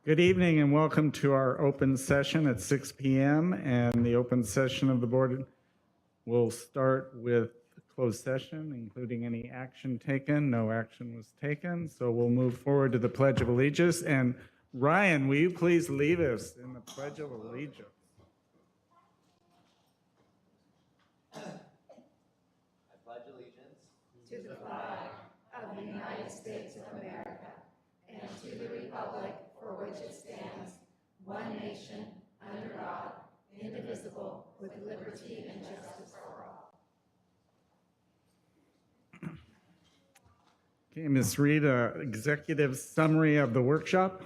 Good evening and welcome to our open session at 6 p.m. And the open session of the board will start with closed session, including any action taken. No action was taken, so we'll move forward to the Pledge of Allegiance. And Ryan, will you please lead us in the Pledge of Allegiance? I pledge allegiance to the flag of the United States of America and to the republic for which it stands, one nation, under God, indivisible, with liberty and justice for all. Okay, Ms. Reed, executive summary of the workshop.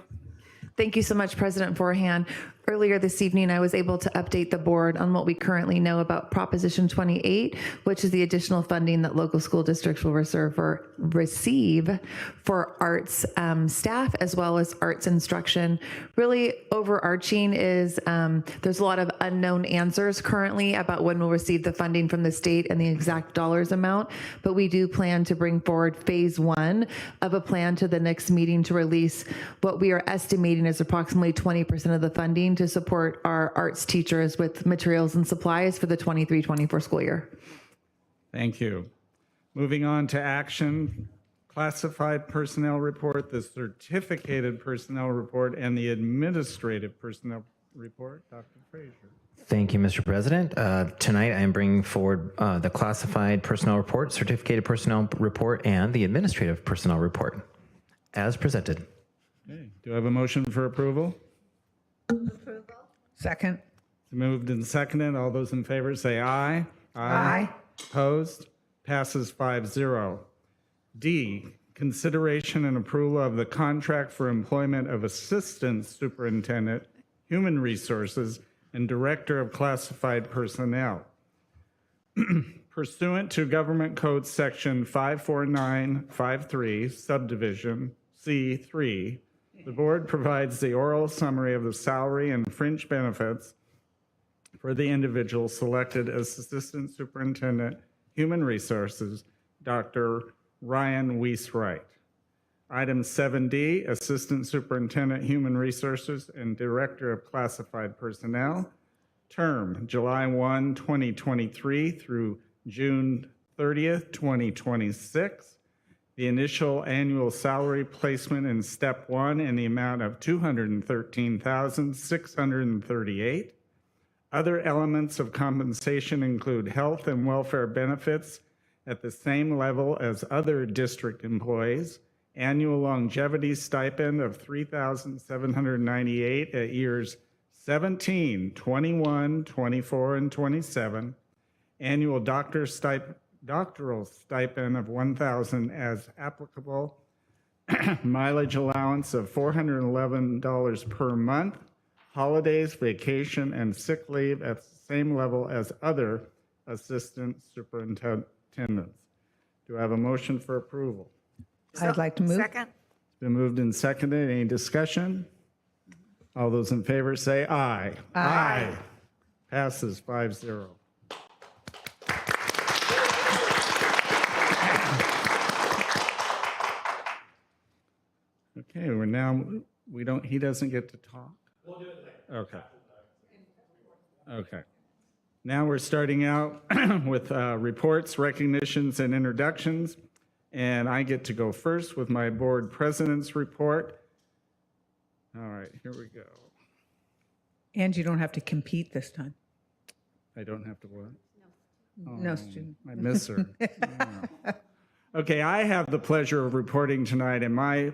Thank you so much, President Forehand. Earlier this evening, I was able to update the board on what we currently know about Proposition 28, which is the additional funding that local school districts will receive for arts staff as well as arts instruction. Really overarching is there's a lot of unknown answers currently about when we'll receive the funding from the state and the exact dollars amount, but we do plan to bring forward phase 1 of a plan to the next meeting to release what we are estimating is approximately 20% of the funding to support our arts teachers with materials and supplies for the 23-24 school year. Thank you. Moving on to action, classified personnel report, the certificated personnel report, and the administrative personnel report. Dr. Frazier. Thank you, Mr. President. Tonight I am bringing forward the classified personnel report, certificated personnel report, and the administrative personnel report as presented. Okay. Do I have a motion for approval? Approval. Second. Moved and seconded. All those in favor say aye. Aye. Opposed? Passes 5-0. D, consideration and approval of the contract for employment of Assistant Superintendent, Human Resources, and Director of Classified Personnel. Pursuant to Government Code Section 54953, Subdivision C3, the board provides the oral summary of the salary and fringe benefits for the individual selected as Assistant Superintendent, Human Resources, Dr. Ryan Wieswright. Item 7D, Assistant Superintendent, Human Resources, and Director of Classified Personnel. Term, July 1, 2023 through June 30th, 2026. The initial annual salary placement in step 1 in the amount of $213,638. Other elements of compensation include health and welfare benefits at the same level as other district employees, annual longevity stipend of $3,798 at years 17, 21, 24, and 27, annual doctoral stipend of $1,000 as applicable, mileage allowance of $411 per month, holidays, vacation, and sick leave at the same level as other assistant superintendents. Do I have a motion for approval? I'd like to move. Second. It's been moved and seconded. Any discussion? All those in favor say aye. Aye. Passes 5-0. Okay, he doesn't get to talk? We'll do it later. Okay. Now we're starting out with reports, recognitions, and introductions. And I get to go first with my board president's report. All right, here we go. And you don't have to compete this time. I don't have to what? No student. I miss her. Oh. Okay, I have the pleasure of reporting tonight in my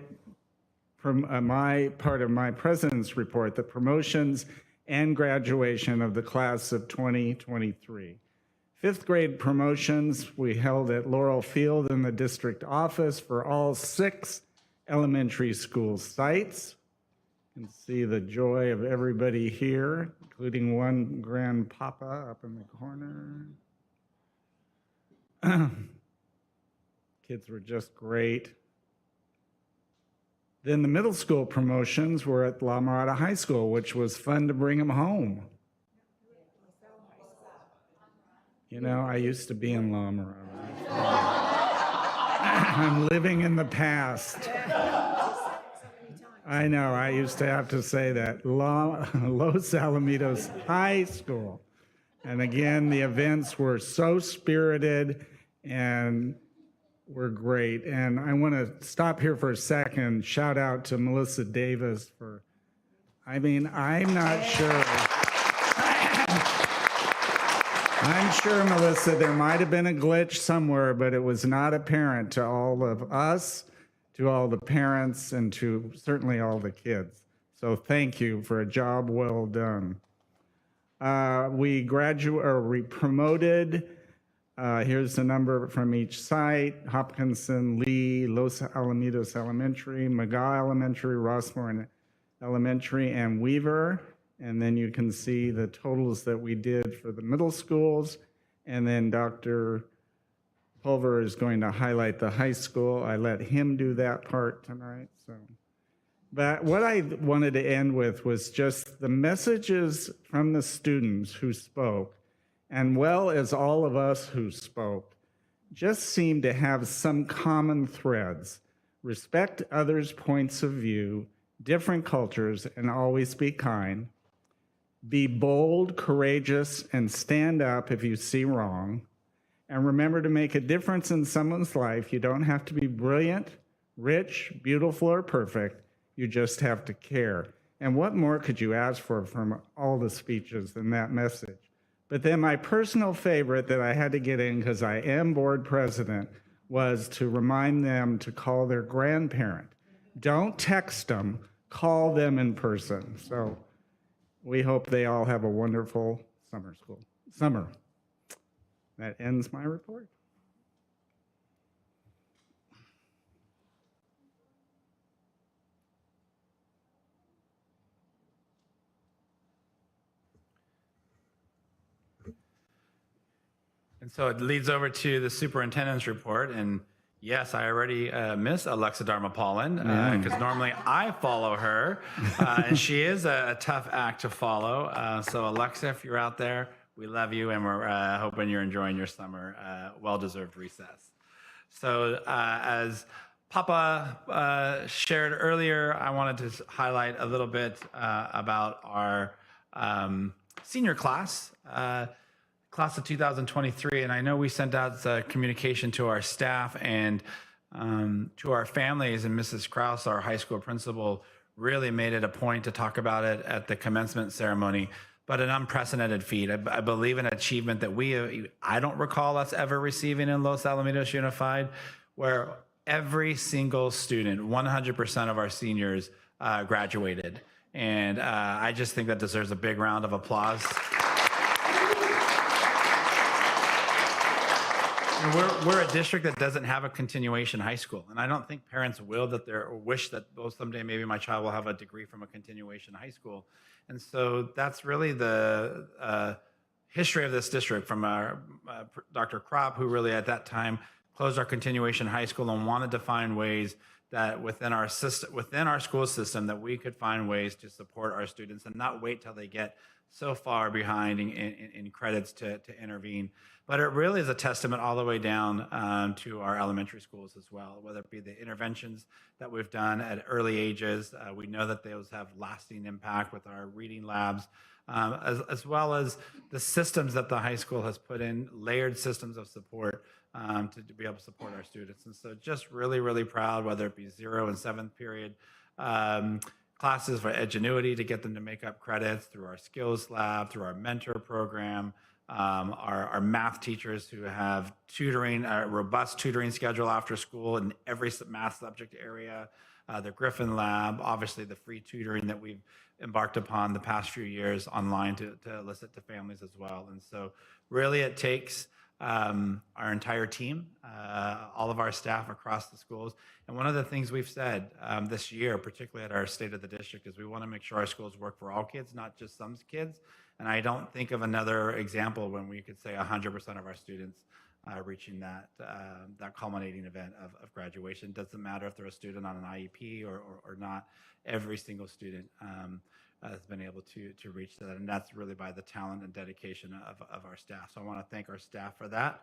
part of my president's report, the promotions and graduation of the class of 2023. Fifth grade promotions we held at Laurel Field in the district office for all 6 elementary school sites. You can see the joy of everybody here, including one grandpapa up in the corner. Kids were just great. Then the middle school promotions were at La Mirada High School, which was fun to bring them home. You know, I used to be in La Mirada. I'm living in the past. I know, I used to have to say that. Los Alamitos High School. And again, the events were so spirited and were great. And I want to stop here for a second. Shout out to Melissa Davis for, I'm not sure. I'm sure, Melissa, there might have been a glitch somewhere, but it was not apparent to all of us, to all the parents, and to certainly all the kids. So thank you for a job well done. We promoted, here's the number from each site: Hopkinson, Lee, Los Alamitos Elementary, McGaw Elementary, Rossmore Elementary, and Weaver. And then you can see the totals that we did for the middle schools. And then Dr. Pulver is going to highlight the high school. I let him do that part tonight. But what I wanted to end with was just the messages from the students who spoke, and well as all of us who spoke, just seemed to have some common threads. Respect others' points of view, different cultures, and always be kind. Be bold, courageous, and stand up if you see wrong. And remember, to make a difference in someone's life, you don't have to be brilliant, rich, beautiful, or perfect. You just have to care. And what more could you ask for from all the speeches than that message? But then my personal favorite that I had to get in, because I am board president, was to remind them to call their grandparent. Don't text them, call them in person. So we hope they all have a wonderful summer. That ends my report. And so it leads over to the superintendent's report. And yes, I already miss Alexa Dharmapalan because normally I follow her. And she is a tough act to follow. So Alexa, if you're out there, we love you, and we're hoping you're enjoying your summer well-deserved recess. So as Papa shared earlier, I wanted to highlight a little bit about our senior class. Class of 2023, and I know we sent out communication to our staff and to our families, and Mrs. Krause, our high school principal, really made it a point to talk about it at the commencement ceremony. But an unprecedented feat. I believe an achievement that I don't recall us ever receiving in Los Alamitos Unified, where every single student, 100% of our seniors graduated. And I just think that deserves a big round of applause. We're a district that doesn't have a continuation high school, and I don't think parents will wish that someday maybe my child will have a degree from a continuation high school. And so that's really the history of this district from our Dr. Kropp, who really at that time closed our continuation high school and wanted to find ways that within our school system that we could find ways to support our students and not wait till they get so far behind in credits to intervene. But it really is a testament all the way down to our elementary schools as well, whether it be the interventions that we've done at early ages. We know that those have lasting impact with our reading labs, as well as the systems that the high school has put in, layered systems of support to be able to support our students. And so just really, really proud, whether it be 0 and 7th period classes for Edgenuity to get them to make up credits through our skills lab, through our mentor program, our math teachers who have tutoring, a robust tutoring schedule after school in every math subject area, the Griffin lab, obviously the free tutoring that we've embarked upon the past few years online to elicit to families as well. And so really it takes our entire team, all of our staff across the schools. And one of the things we've said this year, particularly at our State of the District, is we want to make sure our schools work for all kids, not just some kids. And I don't think of another example when we could say 100% of our students reaching that culminating event of graduation. Doesn't matter if they're a student on an IEP or not. Every single student has been able to reach that, and that's really by the talent and dedication of our staff. So I want to thank our staff for that.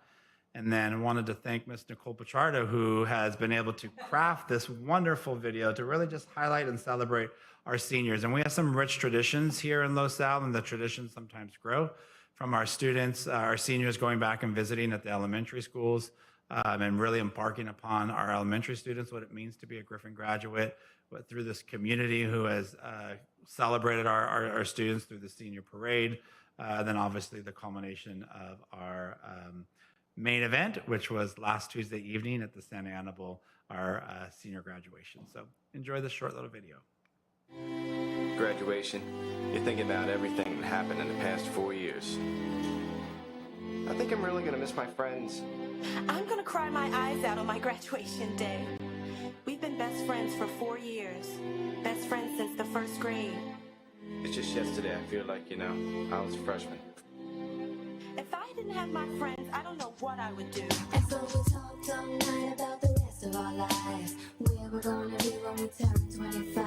And then I wanted to thank Ms. Nicole Pichardo, who has been able to craft this wonderful video to really just highlight and celebrate our seniors. And we have some rich traditions here in Los Al, and the traditions sometimes grow from our students, our seniors going back and visiting at the elementary schools, and really embarking upon our elementary students what it means to be a Griffin graduate, but through this community who has celebrated our students through the senior parade, then obviously the culmination of our main event, which was last Tuesday evening at the Santa Annabelle, our senior graduation. So enjoy this short little video. Graduation, you're thinking about everything that happened in the past 4 years. I think I'm really gonna miss my friends. I'm gonna cry my eyes out on my graduation day. We've been best friends for 4 years. Best friends since the first grade. It's just yesterday, I feel like, I was a freshman. If I didn't have my friends, I don't know what I would do. And so we talked all night about the rest of our lives, where we're gonna be when we turn 25.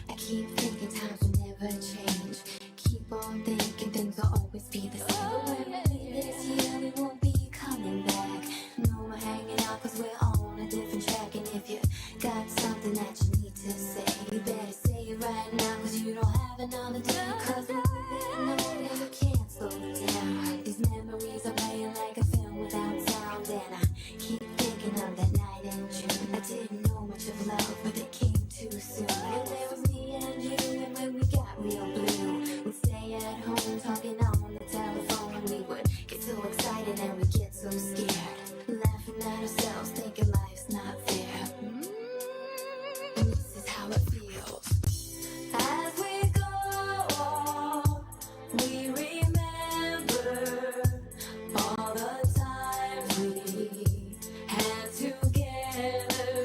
I keep thinking times will never change. Keep on thinking things will always be the same. But when we leave this year, we won't be coming back. No more hanging out, cause we're on a different track. And if you got something that you need to say, you better say it right now, cause you don't have another day. Cause we're moving on and we can't slow it down. These memories are playing like a film without sound. And I keep thinking of that night in June. I didn't know much of love, but it came too soon. And there was me and you, and when we got real blue, we'd stay at home talking on the telephone. And we would get so excited and we'd get so scared, laughing at ourselves, thinking life's not fair. And this is how it feels. As we go, we remember all the times we had together.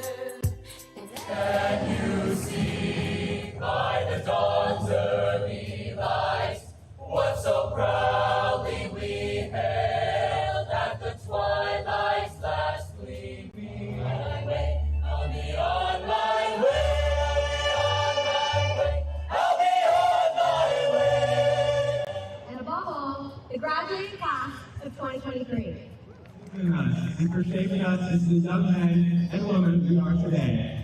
And you see by the dawn's early light what so proudly we held at the twilight's last gleaming. On my way, I'll be on my way, on my way, I'll be on my way. And above all, the graduating class of 2023. And for shaping us into the young men and women we are today.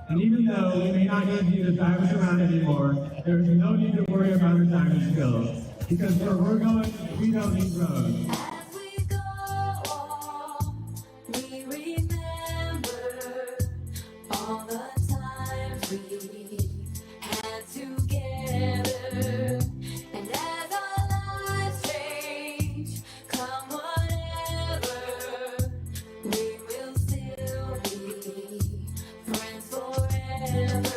And even though we may not need you to drive us around anymore, there is no need to worry about our driving skills. Because where we're going, we don't need roads. As we go, we remember all the times we had together. And as our lives change, come whatever, we will still be friends forever.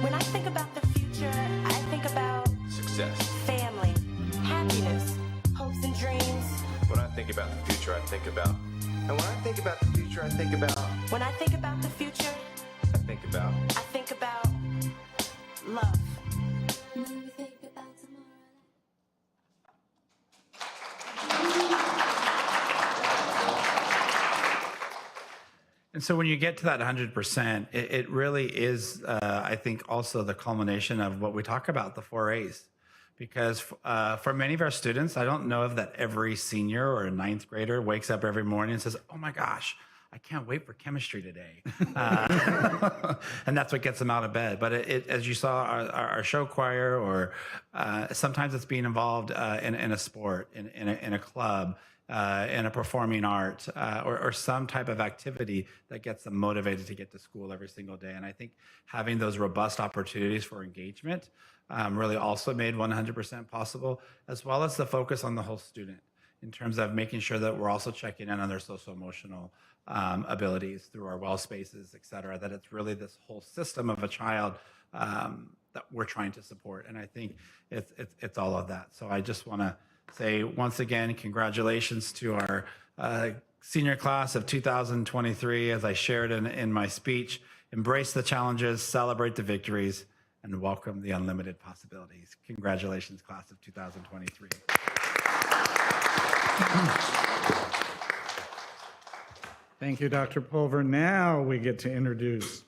When I think about the future, I think about Success. family, happiness, hopes and dreams. When I think about the future, I think about. And when I think about the future, I think about. When I think about the future, I think about. I think about love. When we think about tomorrow. And so when you get to that 100%, it really is, I think, also the culmination of what we talk about, the 4As. Because for many of our students, I don't know if that every senior or a ninth grader wakes up every morning and says, oh my gosh, I can't wait for chemistry today. And that's what gets them out of bed. But as you saw, our show choir, or sometimes it's being involved in a sport, in a club, in a performing art, or some type of activity that gets them motivated to get to school every single day. And I think having those robust opportunities for engagement really also made 100% possible, as well as the focus on the whole student in terms of making sure that we're also checking in on their social emotional abilities through our well spaces, et cetera, that it's really this whole system of a child that we're trying to support. And I think it's all of that. So I just want to say once again, congratulations to our senior class of 2023. As I shared in my speech, embrace the challenges, celebrate the victories, and welcome the unlimited possibilities. Congratulations, class of 2023. Thank you, Dr. Pulver. Now we get to introduce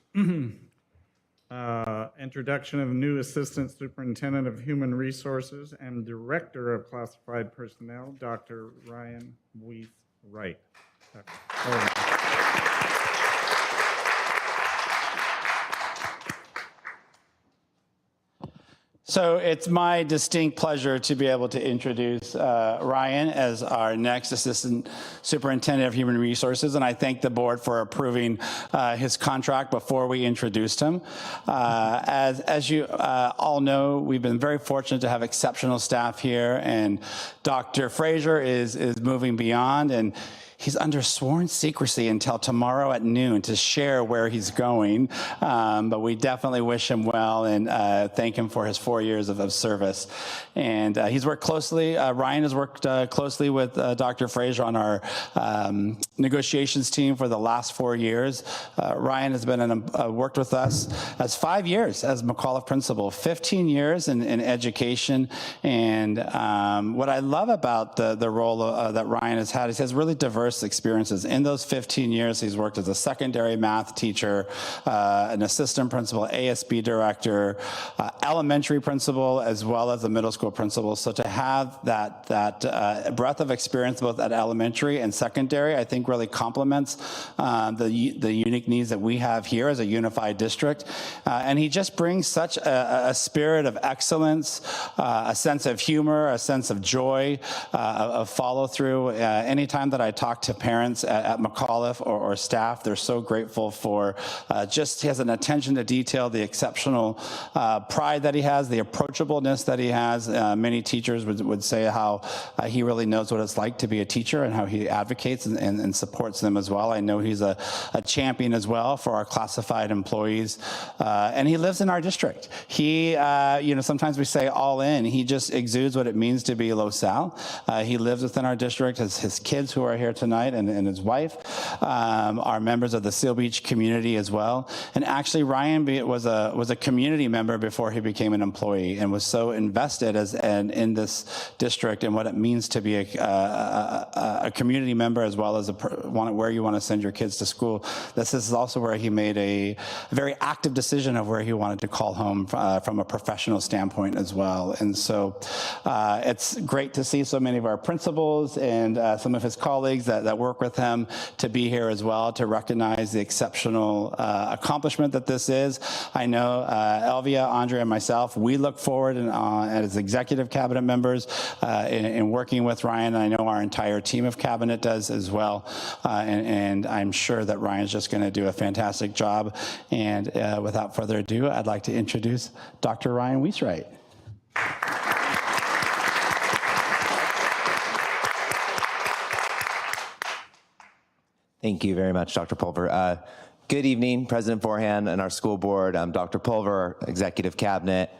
introduction of new Assistant Superintendent of Human Resources and Director of Classified Personnel, Dr. Ryan Weiss-Wright. Dr. Pulver. So it's my distinct pleasure to be able to introduce Ryan as our next Assistant Superintendent of Human Resources, and I thank the board for approving his contract before we introduced him. As you all know, we've been very fortunate to have exceptional staff here, and Dr. Frazier is moving beyond, and he's under sworn secrecy until tomorrow at noon to share where he's going, but we definitely wish him well and thank him for his 4 years of service. And he's worked closely, Ryan has worked closely with Dr. Frazier on our negotiations team for the last 4 years. Ryan has been worked with us as 5 years as McAuliffe principal, 15 years in education. And what I love about the role that Ryan has had is he has really diverse experiences. In those 15 years, he's worked as a secondary math teacher, an assistant principal, ASB director, elementary principal, as well as a middle school principal. So to have that breadth of experience both at elementary and secondary, I think really complements the unique needs that we have here as a unified district. And he just brings such a spirit of excellence, a sense of humor, a sense of joy, of follow through. Anytime that I talk to parents at McAuliffe or staff, they're so grateful for he has an attention to detail, the exceptional pride that he has, the approachableness that he has. Many teachers would say how he really knows what it's like to be a teacher and how he advocates and supports them as well. I know he's a champion as well for our classified employees, and he lives in our district. He, sometimes we say all in. He just exudes what it means to be LoSal. He lives within our district. His kids who are here tonight and his wife are members of the Seal Beach community as well. And actually, Ryan was a community member before he became an employee, and was so invested in this district and what it means to be a community member, as well as where you want to send your kids to school. This is also where he made a very active decision of where he wanted to call home from a professional standpoint as well. And so it's great to see so many of our principals and some of his colleagues that work with him to be here as well, to recognize the exceptional accomplishment that this is. I know Elvia, Andrea, and myself, we look forward as executive cabinet members in working with Ryan. I know our entire team of cabinet does as well. And I'm sure that Ryan's just going to do a fantastic job. And without further ado, I'd like to introduce Dr. Ryan Weiss-Wright. Thank you very much, Dr. Pulver. Good evening, President Forehand and our school board. I'm Dr. Pulver, Executive Cabinet,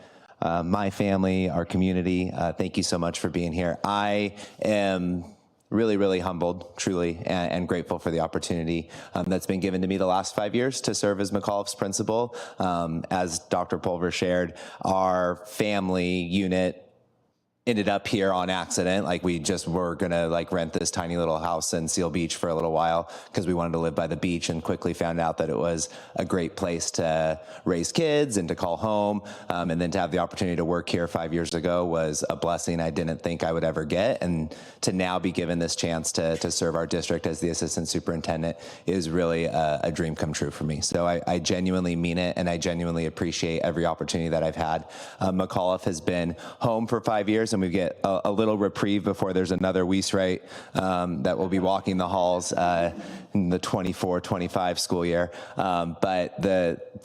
my family, our community. Thank you so much for being here. I am really, really humbled, truly, and grateful for the opportunity that's been given to me the last 5 years to serve as McAuliffe's principal. As Dr. Pulver shared, our family unit ended up here on accident. Like, we just were gonna rent this tiny little house in Seal Beach for a little while because we wanted to live by the beach, and quickly found out that it was a great place to raise kids and to call home. And then to have the opportunity to work here 5 years ago was a blessing I didn't think I would ever get. And to now be given this chance to serve our district as the assistant superintendent is really a dream come true for me. So I genuinely mean it, and I genuinely appreciate every opportunity that I've had. McAuliffe has been home for 5 years. years, and we get a little reprieve before there's another Wiesrite that will be walking the halls in the 24-25 school year. But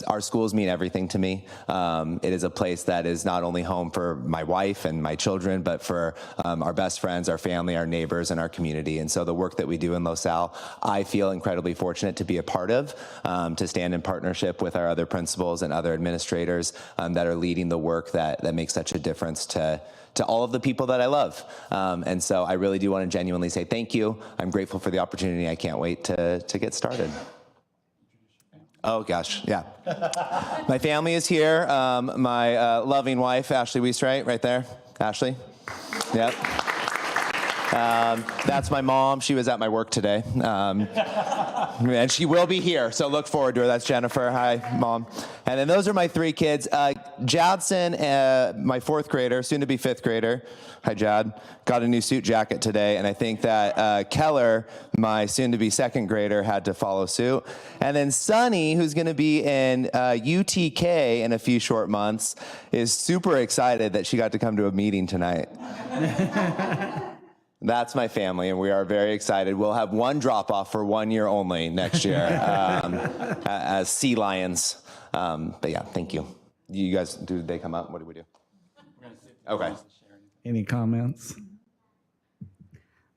our schools mean everything to me. It is a place that is not only home for my wife and my children, but for our best friends, our family, our neighbors, and our community. And so the work that we do in LaSalle, I feel incredibly fortunate to be a part of, to stand in partnership with our other principals and other administrators that are leading the work that makes such a difference to all of the people that I love. And so I really do want to genuinely say thank you. I'm grateful for the opportunity. I can't wait to get started. Oh, gosh, yeah. My family is here. My loving wife, Ashley Wiesrite, right there. Ashley? Yep. That's my mom. She was at my work today. And she will be here, so look forward to her. That's Jennifer. Hi, Mom. And then those are my three kids. Jadson, my fourth grader, soon to be fifth grader. Hi, Jad. Got a new suit jacket today, and I think that Keller, my soon to be second grader, had to follow suit. And then Sunny, who's going to be in UTK in a few short months, is super excited that she got to come to a meeting tonight. That's my family, and we are very excited. We'll have one drop-off for 1 year only next year as sea lions. But yeah, thank you. You guys, do they come up? What do we do? Okay. Any comments?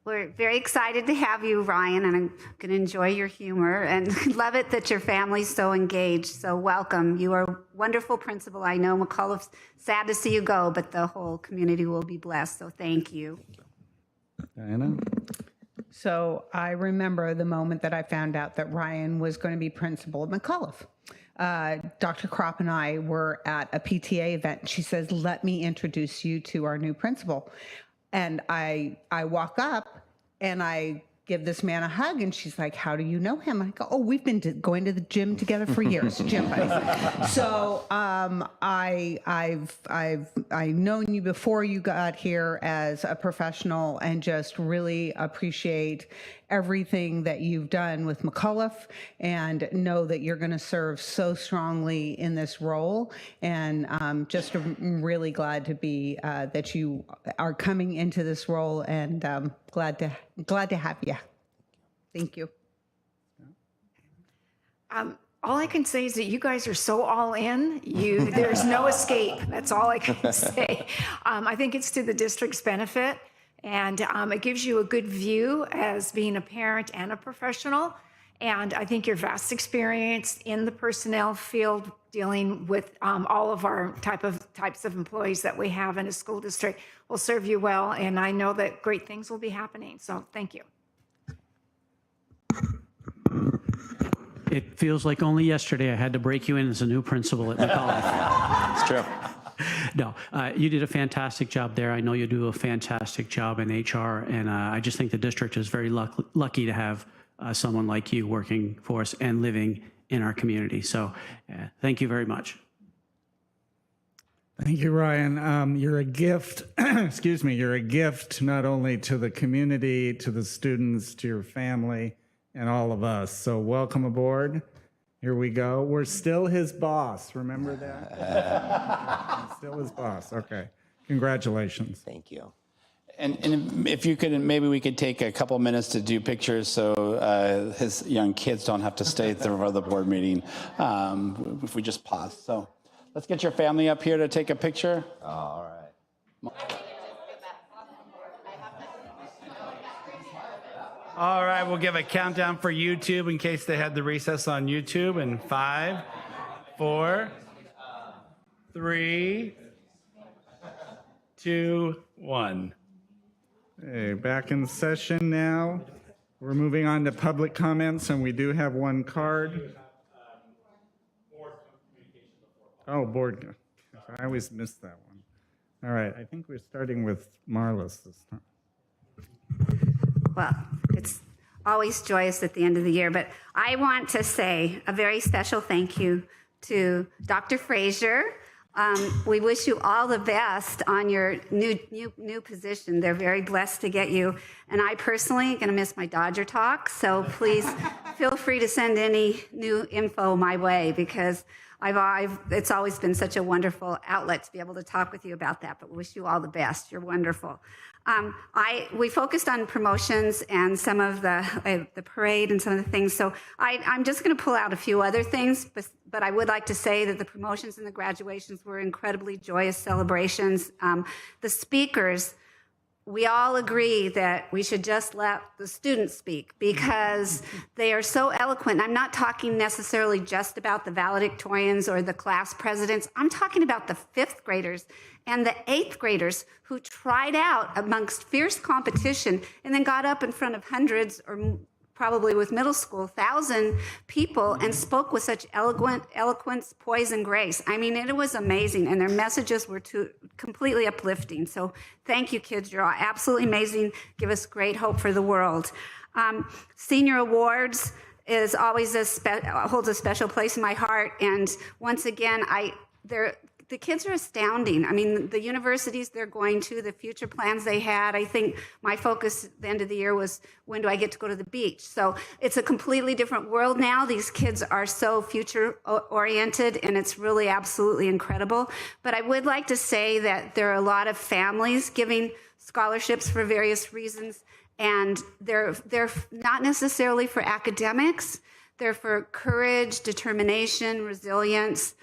We're very excited to have you, Ryan, and I'm going to enjoy your humor and love it that your family's so engaged. So welcome. You are a wonderful principal. I know McAuliffe's sad to see you go, but the whole community will be blessed. So thank you. Diana? So I remember the moment that I found out that Ryan was going to be principal at McAuliffe. Dr. Kropp and I were at a PTA event. She says, let me introduce you to our new principal. And I walk up and I give this man a hug, and she's like, how do you know him? I go, oh, we've been going to the gym together for years, gym buddies. So I've known you before you got here as a professional, and just really appreciate everything that you've done with McAuliffe, and know that you're going to serve so strongly in this role. And just really glad to be that you are coming into this role, and glad to have you. Thank you. All I can say is that you guys are so all in. There's no escape. That's all I can say. I think it's to the district's benefit, and it gives you a good view as being a parent and a professional. And I think your vast experience in the personnel field, dealing with all of our types of employees that we have in a school district, will serve you well. And I know that great things will be happening. So thank you. It feels like only yesterday I had to break you in as a new principal at McAuliffe. It's true. No, you did a fantastic job there. I know you do a fantastic job in HR, and I just think the district is very lucky to have someone like you working for us and living in our community. So thank you very much. Thank you, Ryan. You're a gift, excuse me, you're a gift not only to the community, to the students, to your family, and all of us. So welcome aboard. Here we go. We're still his boss. Remember that? Still his boss. Okay. Congratulations. Thank you. And if you could, maybe we could take a couple minutes to do pictures so his young kids don't have to stay through the board meeting if we just pause. So let's get your family up here to take a picture. All right. All right, we'll give a countdown for YouTube in case they had the recess on YouTube. In 5, 4, 3, 2, 1. Okay, back in session now. We're moving on to public comments, and we do have one card. Oh, board. I always miss that one. All right, I think we're starting with Marlis this time. Well, it's always joyous at the end of the year, but I want to say a very special thank you to Dr. Frazier. We wish you all the best on your new position. They're very blessed to get you. And I personally am going to miss my Dodger talk, so please feel free to send any new info my way because it's always been such a wonderful outlet to be able to talk with you about that. But we wish you all the best. You're wonderful. We focused on promotions and some of the parade and some of the things. So I'm just going to pull out a few other things, but I would like to say that the promotions and the graduations were incredibly joyous celebrations. The speakers, we all agree that we should just let the students speak because they are so eloquent. I'm not talking necessarily just about the valedictorians or the class presidents. I'm talking about the 5th graders and the 8th graders who tried out amongst fierce competition and then got up in front of hundreds or probably with middle school, 1,000 people and spoke with such eloquence, poise, and grace. I mean, it was amazing, and their messages were completely uplifting. So thank you, kids. You're all absolutely amazing. Give us great hope for the world. Senior Awards is always holds a special place in my heart, and once again, the kids are astounding. I mean, the universities they're going to, the future plans they had. I think my focus at the end of the year was, when do I get to go to the beach? So it's a completely different world now. These kids are so future-oriented, and it's really absolutely incredible. But I would like to say that there are a lot of families giving scholarships for various reasons, and they're not necessarily for academics. They're for courage, determination, resilience,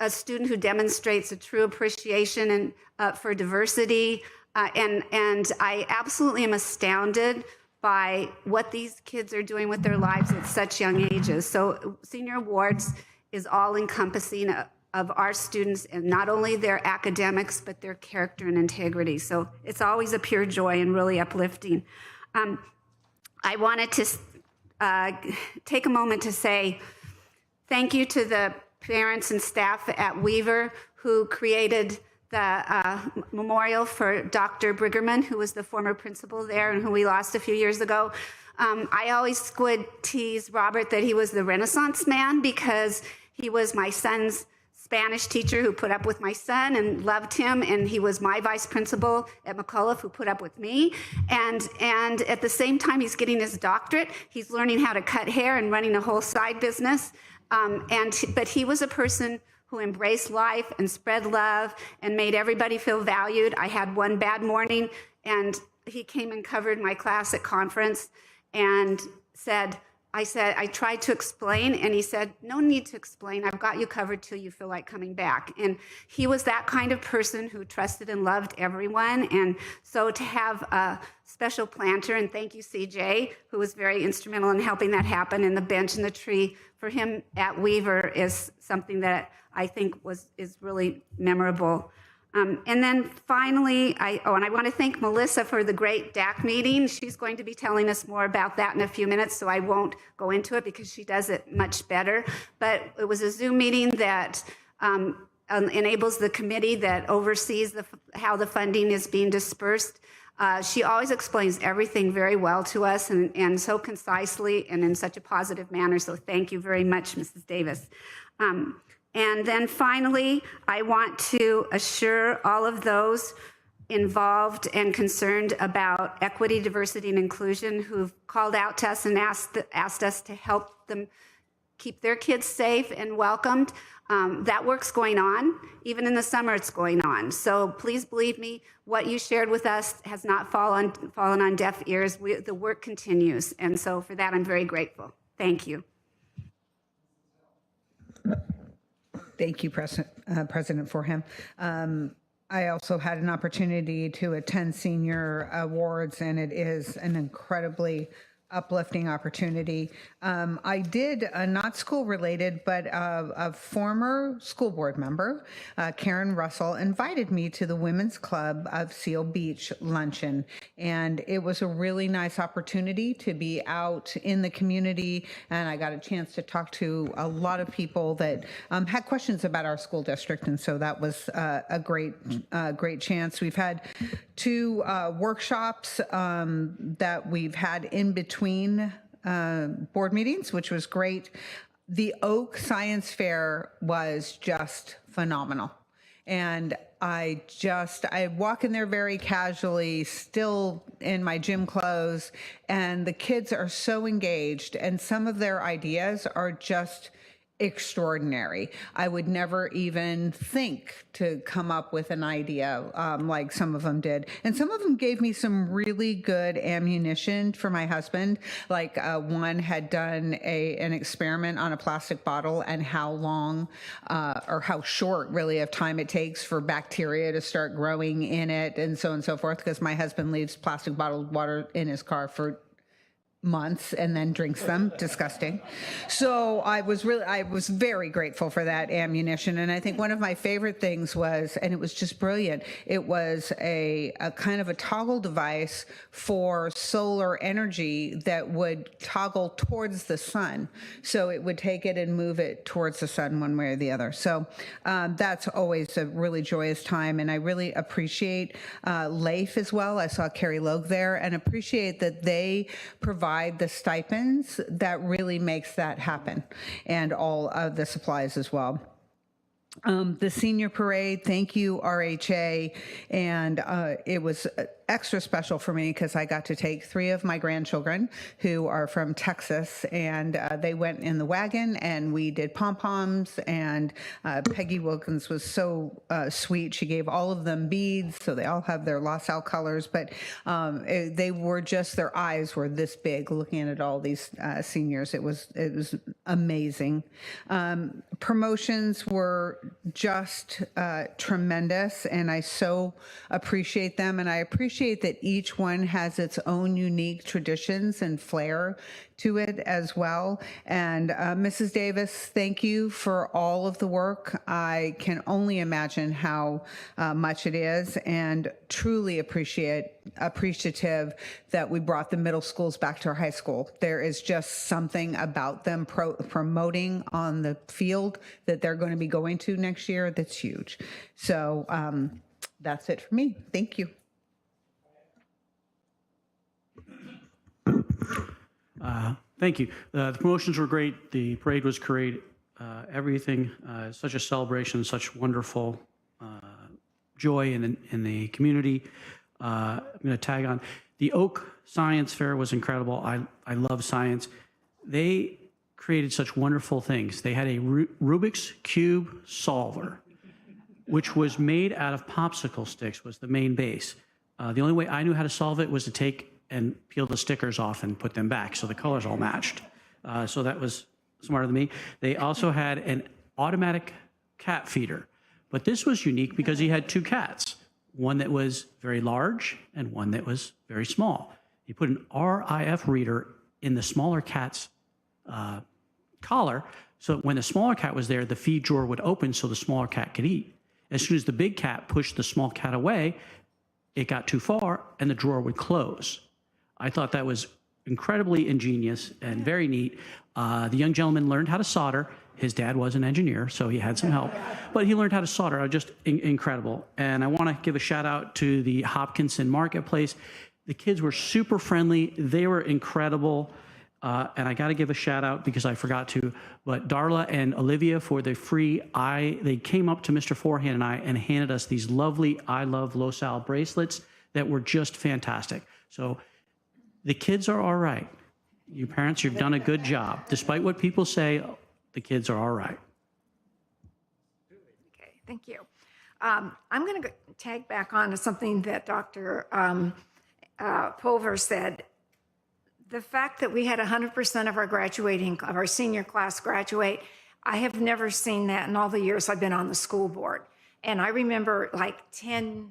a student who demonstrates a true appreciation for diversity. And I absolutely am astounded by what these kids are doing with their lives at such young ages. So Senior Awards is all encompassing of our students, and not only their academics, but their character and integrity. So it's always a pure joy and really uplifting. I wanted to take a moment to say thank you to the parents and staff at Weaver who created the memorial for Dr. Briggerman, who was the former principal there and who we lost a few years ago. I always would tease Robert that he was the Renaissance man because he was my son's Spanish teacher who put up with my son and loved him, and he was my vice principal at McAuliffe who put up with me. And at the same time he's getting his doctorate, he's learning how to cut hair and running a whole side business. But he was a person who embraced life and spread love and made everybody feel valued. I had one bad morning, and he came and covered my class at conference and I tried to explain, and he said, no need to explain. I've got you covered till you feel like coming back. And he was that kind of person who trusted and loved everyone. And so to have a special planter, and thank you, CJ, who was very instrumental in helping that happen, and the bench and the tree for him at Weaver is something that I think is really memorable. And then finally, and I want to thank Melissa for the great DAC meeting. She's going to be telling us more about that in a few minutes, so I won't go into it because she does it much better. But it was a Zoom meeting that enables the committee that oversees how the funding is being dispersed. She always explains everything very well to us and so concisely and in such a positive manner. So thank you very much, Mrs. Davis. And then finally, I want to assure all of those involved and concerned about equity, diversity, and inclusion who've called out to us and asked us to help them keep their kids safe and welcomed. That work's going on. Even in the summer, it's going on. So please believe me, what you shared with us has not fallen on deaf ears. The work continues. And so for that, I'm very grateful. Thank you. Thank you, President Forham. I also had an opportunity to attend Senior Awards, and it is an incredibly uplifting opportunity. I did, not school related, but a former school board member, Karen Russell, invited me to the Women's Club of Seal Beach luncheon. And it was a really nice opportunity to be out in the community. And I got a chance to talk to a lot of people that had questions about our school district. And so that was a great chance. We've had two workshops that we've had in between board meetings, which was great. The Oak Science Fair was just phenomenal. And I walk in there very casually, still in my gym clothes, and the kids are so engaged, and some of their ideas are just extraordinary. I would never even think to come up with an idea like some of them did. And some of them gave me some really good ammunition for my husband. Like one had done an experiment on a plastic bottle and how long or how short really of time it takes for bacteria to start growing in it and so on and so forth, because my husband leaves plastic bottled water in his car for months and then drinks them. Disgusting. So I was very grateful for that ammunition. And I think one of my favorite things was, and it was just brilliant, it was a kind of a toggle device for solar energy that would toggle towards the sun. So it would take it and move it towards the sun one way or the other. So that's always a really joyous time. And I really appreciate LAIF as well. I saw Carrie Logue there, and appreciate that they provide the stipends that really makes that happen, and all of the supplies as well. The senior parade, thank you, RHA. And it was extra special for me because I got to take 3 of my grandchildren who are from Texas, and they went in the wagon and we did pom-poms, and Peggy Wilkins was so sweet. She gave all of them beads, so they all have their La Salle colors, but they were just, their eyes were this big looking at all these seniors. It was amazing. Promotions were just tremendous, and I so appreciate them, and I appreciate that each one has its own unique traditions and flair to it as well. And Mrs. Davis, thank you for all of the work. I can only imagine how much it is, and truly appreciative that we brought the middle schools back to our high school. There is just something about them promoting on the field that they're going to be going to next year that's huge. So that's it for me. Thank you. Thank you. The promotions were great. The parade was great. Everything, such a celebration, such wonderful joy in the community. I'm going to tag on. The Oak Science Fair was incredible. I love science. They created such wonderful things. They had a Rubik's Cube solver, which was made out of popsicle sticks, was the main base. The only way I knew how to solve it was to take and peel the stickers off and put them back so the colors all matched. So that was smarter than me. They also had an automatic cat feeder, but this was unique because he had 2 cats, one that was very large and one that was very small. He put an RIF reader in the smaller cat's collar, so when the smaller cat was there, the feed drawer would open so the smaller cat could eat. As soon as the big cat pushed the small cat away, it got too far and the drawer would close. I thought that was incredibly ingenious and very neat. The young gentleman learned how to solder. His dad was an engineer, so he had some help, but he learned how to solder. Just incredible. And I want to give a shout out to the Hopkinson Marketplace. The kids were super friendly. They were incredible. And I got to give a shout out because I forgot to, but Darla and Olivia for the free they came up to Mr. Forehand and I and handed us these lovely I Love LaSalle bracelets that were just fantastic. So the kids are all right. You parents, you've done a good job. Despite what people say, the kids are all right. Okay, thank you. I'm going to tag back on to something that Dr. Pulver said. The fact that we had 100% of our senior class graduate, I have never seen that in all the years I've been on the school board. And I remember like 10,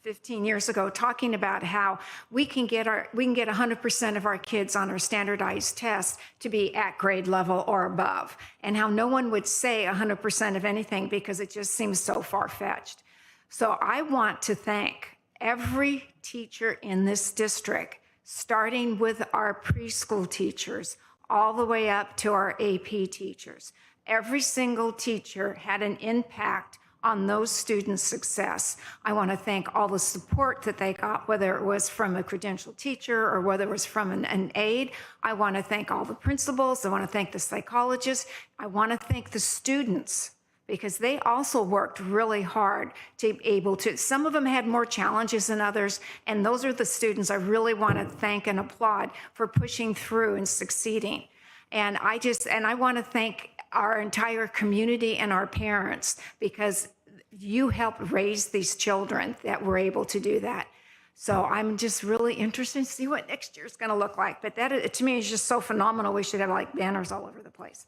15 years ago talking about how we can get 100% of our kids on our standardized tests to be at grade level or above, and how no one would say 100% of anything because it just seems so far-fetched. So I want to thank every teacher in this district, starting with our preschool teachers all the way up to our AP teachers. Every single teacher had an impact on those students' success. I want to thank all the support that they got, whether it was from a credentialed teacher or whether it was from an aide. I want to thank all the principals. I want to thank the psychologists. I want to thank the students because they also worked really hard to be able to, some of them had more challenges than others, and those are the students I really want to thank and applaud for pushing through and succeeding. And I want to thank our entire community and our parents, because you helped raise these children that were able to do that. So I'm just really interested to see what next year's going to look like. But that, to me, is just so phenomenal. We should have like banners all over the place.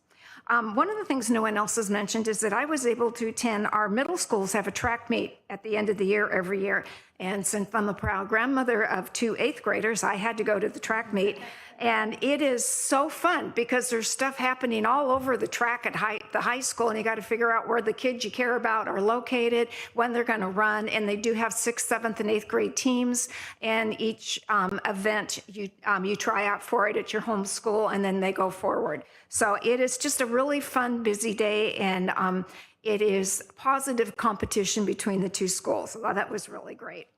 One of the things no one else has mentioned is that I was able to attend, our middle schools have a track meet at the end of the year every year. And since I'm a proud grandmother of 2 8th graders, I had to go to the track meet. And it is so fun because there's stuff happening all over the track at the high school, and you got to figure out where the kids you care about are located, when they're going to run. And they do have 6th, 7th, and 8th grade teams. And each event, you try out for it at your home school, and then they go forward. So it is just a really fun, busy day, and it is positive competition between the two schools. So that was really great.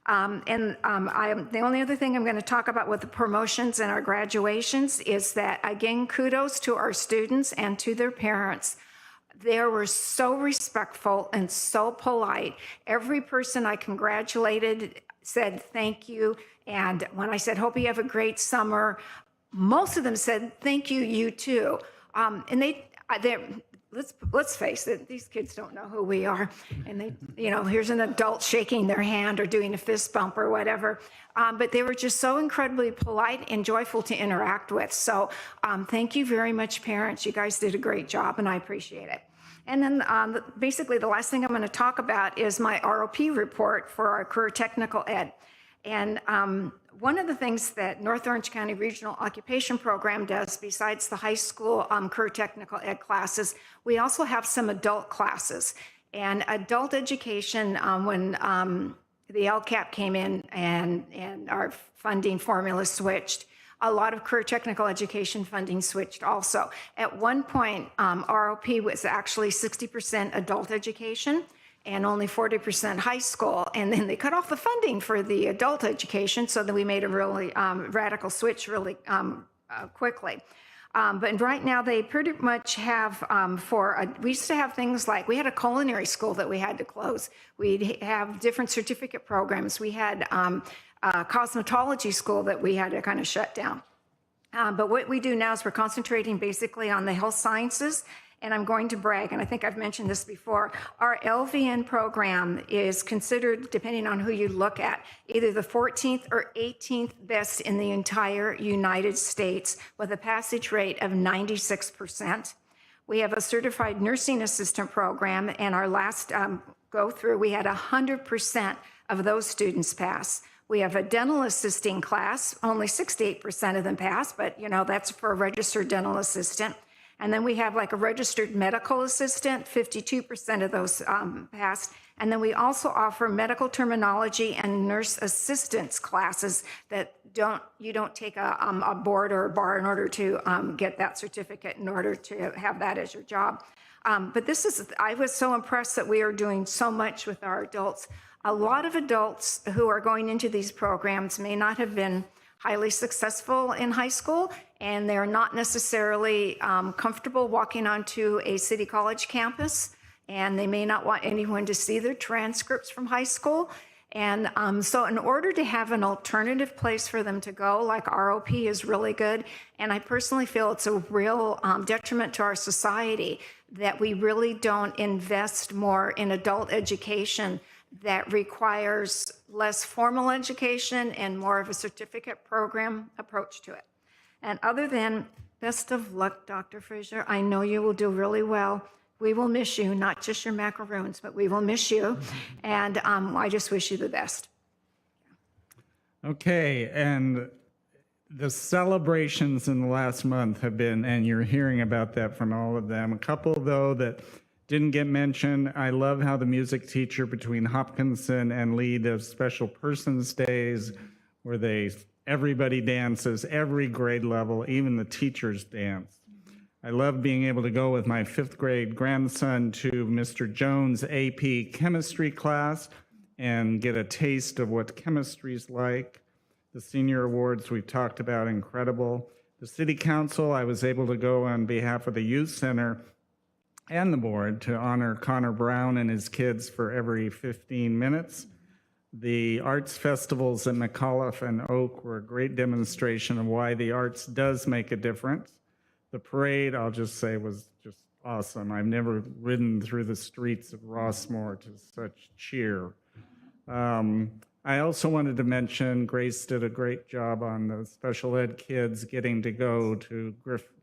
The only other thing I'm going to talk about with the promotions and our graduations is that, again, kudos to our students and to their parents. They were so respectful and so polite. Every person I congratulated said thank you. And when I said, hope you have a great summer, most of them said, thank you, you too. And let's face it, these kids don't know who we are. And they, here's an adult shaking their hand or doing a fist bump or whatever. But they were just so incredibly polite and joyful to interact with. So thank you very much, parents. You guys did a great job, and I appreciate it. And then basically the last thing I'm going to talk about is my ROP report for our career technical ed. And one of the things that North Orange County Regional Occupation Program does, besides the high school career technical ed classes, we also have some adult classes. And adult education, when the LCAP came in and our funding formula switched, a lot of career technical education funding switched also. At one point, ROP was actually 60% adult education and only 40% high school. And then they cut off the funding for the adult education, so that we made a really radical switch really quickly. But right now they pretty much have we used to have things like, we had a culinary school that we had to close. We'd have different certificate programs. We had a cosmetology school that we had to kind of shut down. But what we do now is we're concentrating basically on the health sciences. And I'm going to brag, and I think I've mentioned this before, our LVN program is considered, depending on who you look at, either the 14th or 18th best in the entire United States, with a passage rate of 96%. We have a certified nursing assistant program, and our last go through, we had 100% of those students pass. We have a dental assisting class, only 68% of them pass, but that's for a registered dental assistant. And then we have like a registered medical assistant, 52% of those passed. And then we also offer medical terminology and nurse assistance classes that you don't take a board or a bar in order to get that certificate, in order to have that as your job. But I was so impressed that we are doing so much with our adults. A lot of adults who are going into these programs may not have been highly successful in high school, and they're not necessarily comfortable walking onto a city college campus, and they may not want anyone to see their transcripts from high school. And so in order to have an alternative place for them to go, like ROP is really good. And I personally feel it's a real detriment to our society that we really don't invest more in adult education that requires less formal education and more of a certificate program approach to it. And other than, best of luck, Dr. Fraser. I know you will do really well. We will miss you, not just your macaroons, but we will miss you. And I just wish you the best. Okay, and the celebrations in the last month have been, and you're hearing about that from all of them. A couple, though, that didn't get mentioned. I love how the music teacher between Hopkinson and Lee does special persons days where everybody dances, every grade level, even the teachers dance. I love being able to go with my 5th grade grandson to Mr. Jones' AP chemistry class and get a taste of what chemistry's like. The senior awards we've talked about, incredible. The city council, I was able to go on behalf of the youth center and the board to honor Connor Brown and his kids for every 15 minutes. The arts festivals at McAuliffe and Oak were a great demonstration of why the arts does make a difference. The parade, I'll just say, was just awesome. I've never ridden through the streets of Rossmore to such cheer. I also wanted to mention Grace did a great job on the special ed kids getting to go to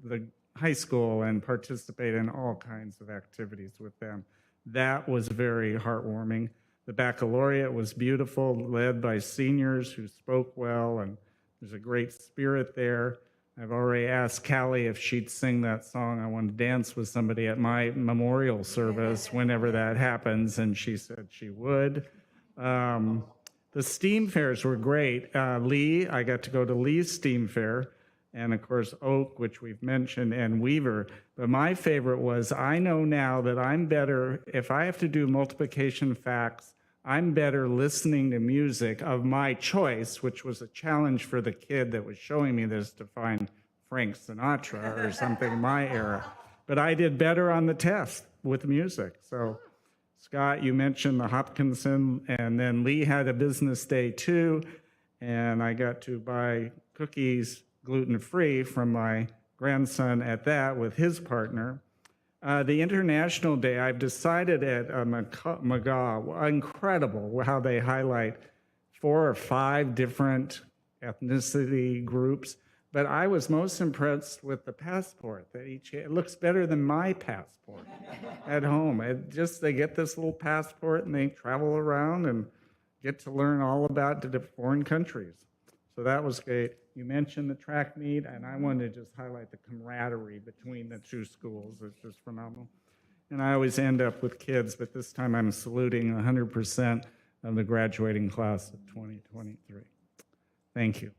the high school and participate in all kinds of activities with them. That was very heartwarming. The baccalaureate was beautiful, led by seniors who spoke well, and there's a great spirit there. I've already asked Callie if she'd sing that song, I Want to Dance with Somebody, at my memorial service whenever that happens, and she said she would. The STEAM fairs were great. I got to go to Lee's STEAM fair, and of course Oak, which we've mentioned, and Weaver. But my favorite was, I know now that I'm better, if I have to do multiplication facts, I'm better listening to music of my choice, which was a challenge for the kid that was showing me this to find Frank Sinatra or something in my era. But I did better on the test with music. So Scott, you mentioned the Hopkinson, and then Lee had a business day too, and I got to buy cookies gluten-free from my grandson at that with his partner. The International Day, I've decided at McGaw, incredible how they highlight 4 or 5 different ethnicity groups, but I was most impressed with the passport. It looks better than my passport at home. They get this little passport and they travel around and get to learn all about the foreign countries. So that was great. You mentioned the track meet, and I wanted to just highlight the camaraderie between the two schools. It's just phenomenal. And I always end up with kids, but this time I'm saluting 100% of the graduating class of 2023. Thank you.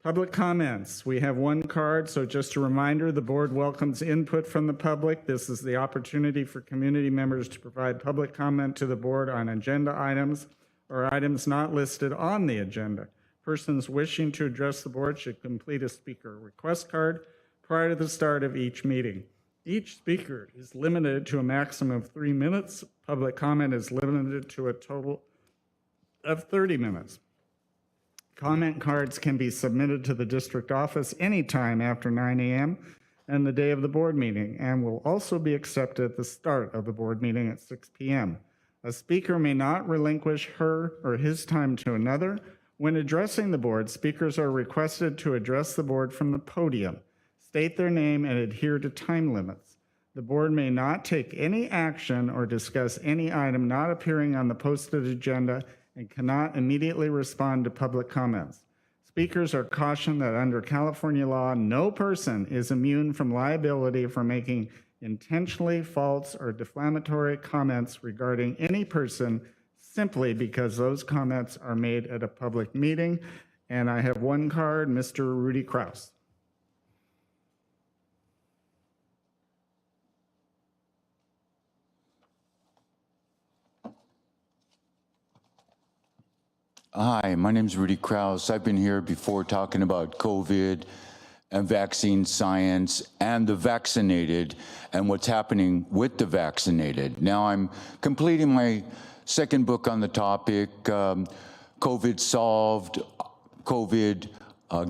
Public comments. We have one card, so just a reminder, the board welcomes input from the public. This is the opportunity for community members to provide public comment to the board on agenda items or items not listed on the agenda. Persons wishing to address the board should complete a speaker request card prior to the start of each meeting. Each speaker is limited to a maximum of 3 minutes. Public comment is limited to a total of 30 minutes. Comment cards can be submitted to the district office anytime after 9 a.m. and the day of the board meeting, and will also be accepted at the start of the board meeting at 6 p.m. A speaker may not relinquish her or his time to another. When addressing the board, speakers are requested to address the board from the podium, state their name, and adhere to time limits. The board may not take any action or discuss any item not appearing on the posted agenda and cannot immediately respond to public comments. Speakers are cautioned that under California law, no person is immune from liability for making intentionally false or defamatory comments regarding any person simply because those comments are made at a public meeting. And I have one card, Mr. Rudy Kraus. Hi, my name is Rudy Kraus. I've been here before talking about COVID and vaccine science and the vaccinated and what's happening with the vaccinated. Now I'm completing my second book on the topic, COVID Solved, COVID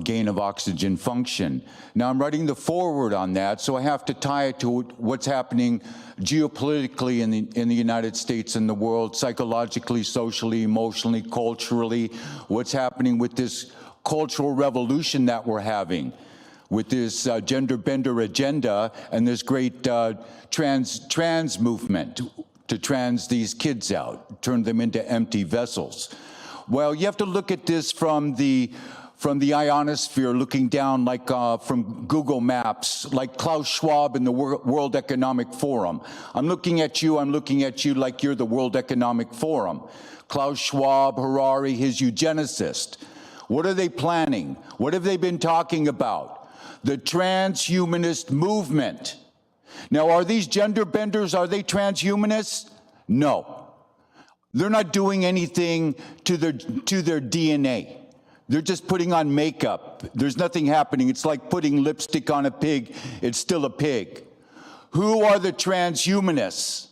Gain of Oxygen Function. Now I'm writing the foreword on that, so I have to tie it to what's happening geopolitically in the United States and the world, psychologically, socially, emotionally, culturally, what's happening with this cultural revolution that we're having, with this gender bender agenda and this great trans movement to trans these kids out, turn them into empty vessels. Well, you have to look at this from the ionosphere, looking down like from Google Maps, like Klaus Schwab in the World Economic Forum. I'm looking at you like you're the World Economic Forum. Klaus Schwab, Harari, his eugenicist. What are they planning? What have they been talking about? The transhumanist movement. Now, are these gender benders, are they transhumanists? No. They're not doing anything to their DNA. They're just putting on makeup. There's nothing happening. It's like putting lipstick on a pig. It's still a pig. Who are the transhumanists?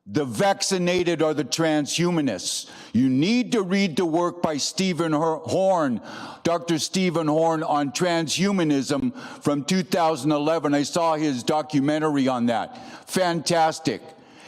The vaccinated are the transhumanists. You need to read the work by Stephen Horn, Dr. Stephen Horn, on transhumanism from 2011. I saw his documentary on that. Fantastic.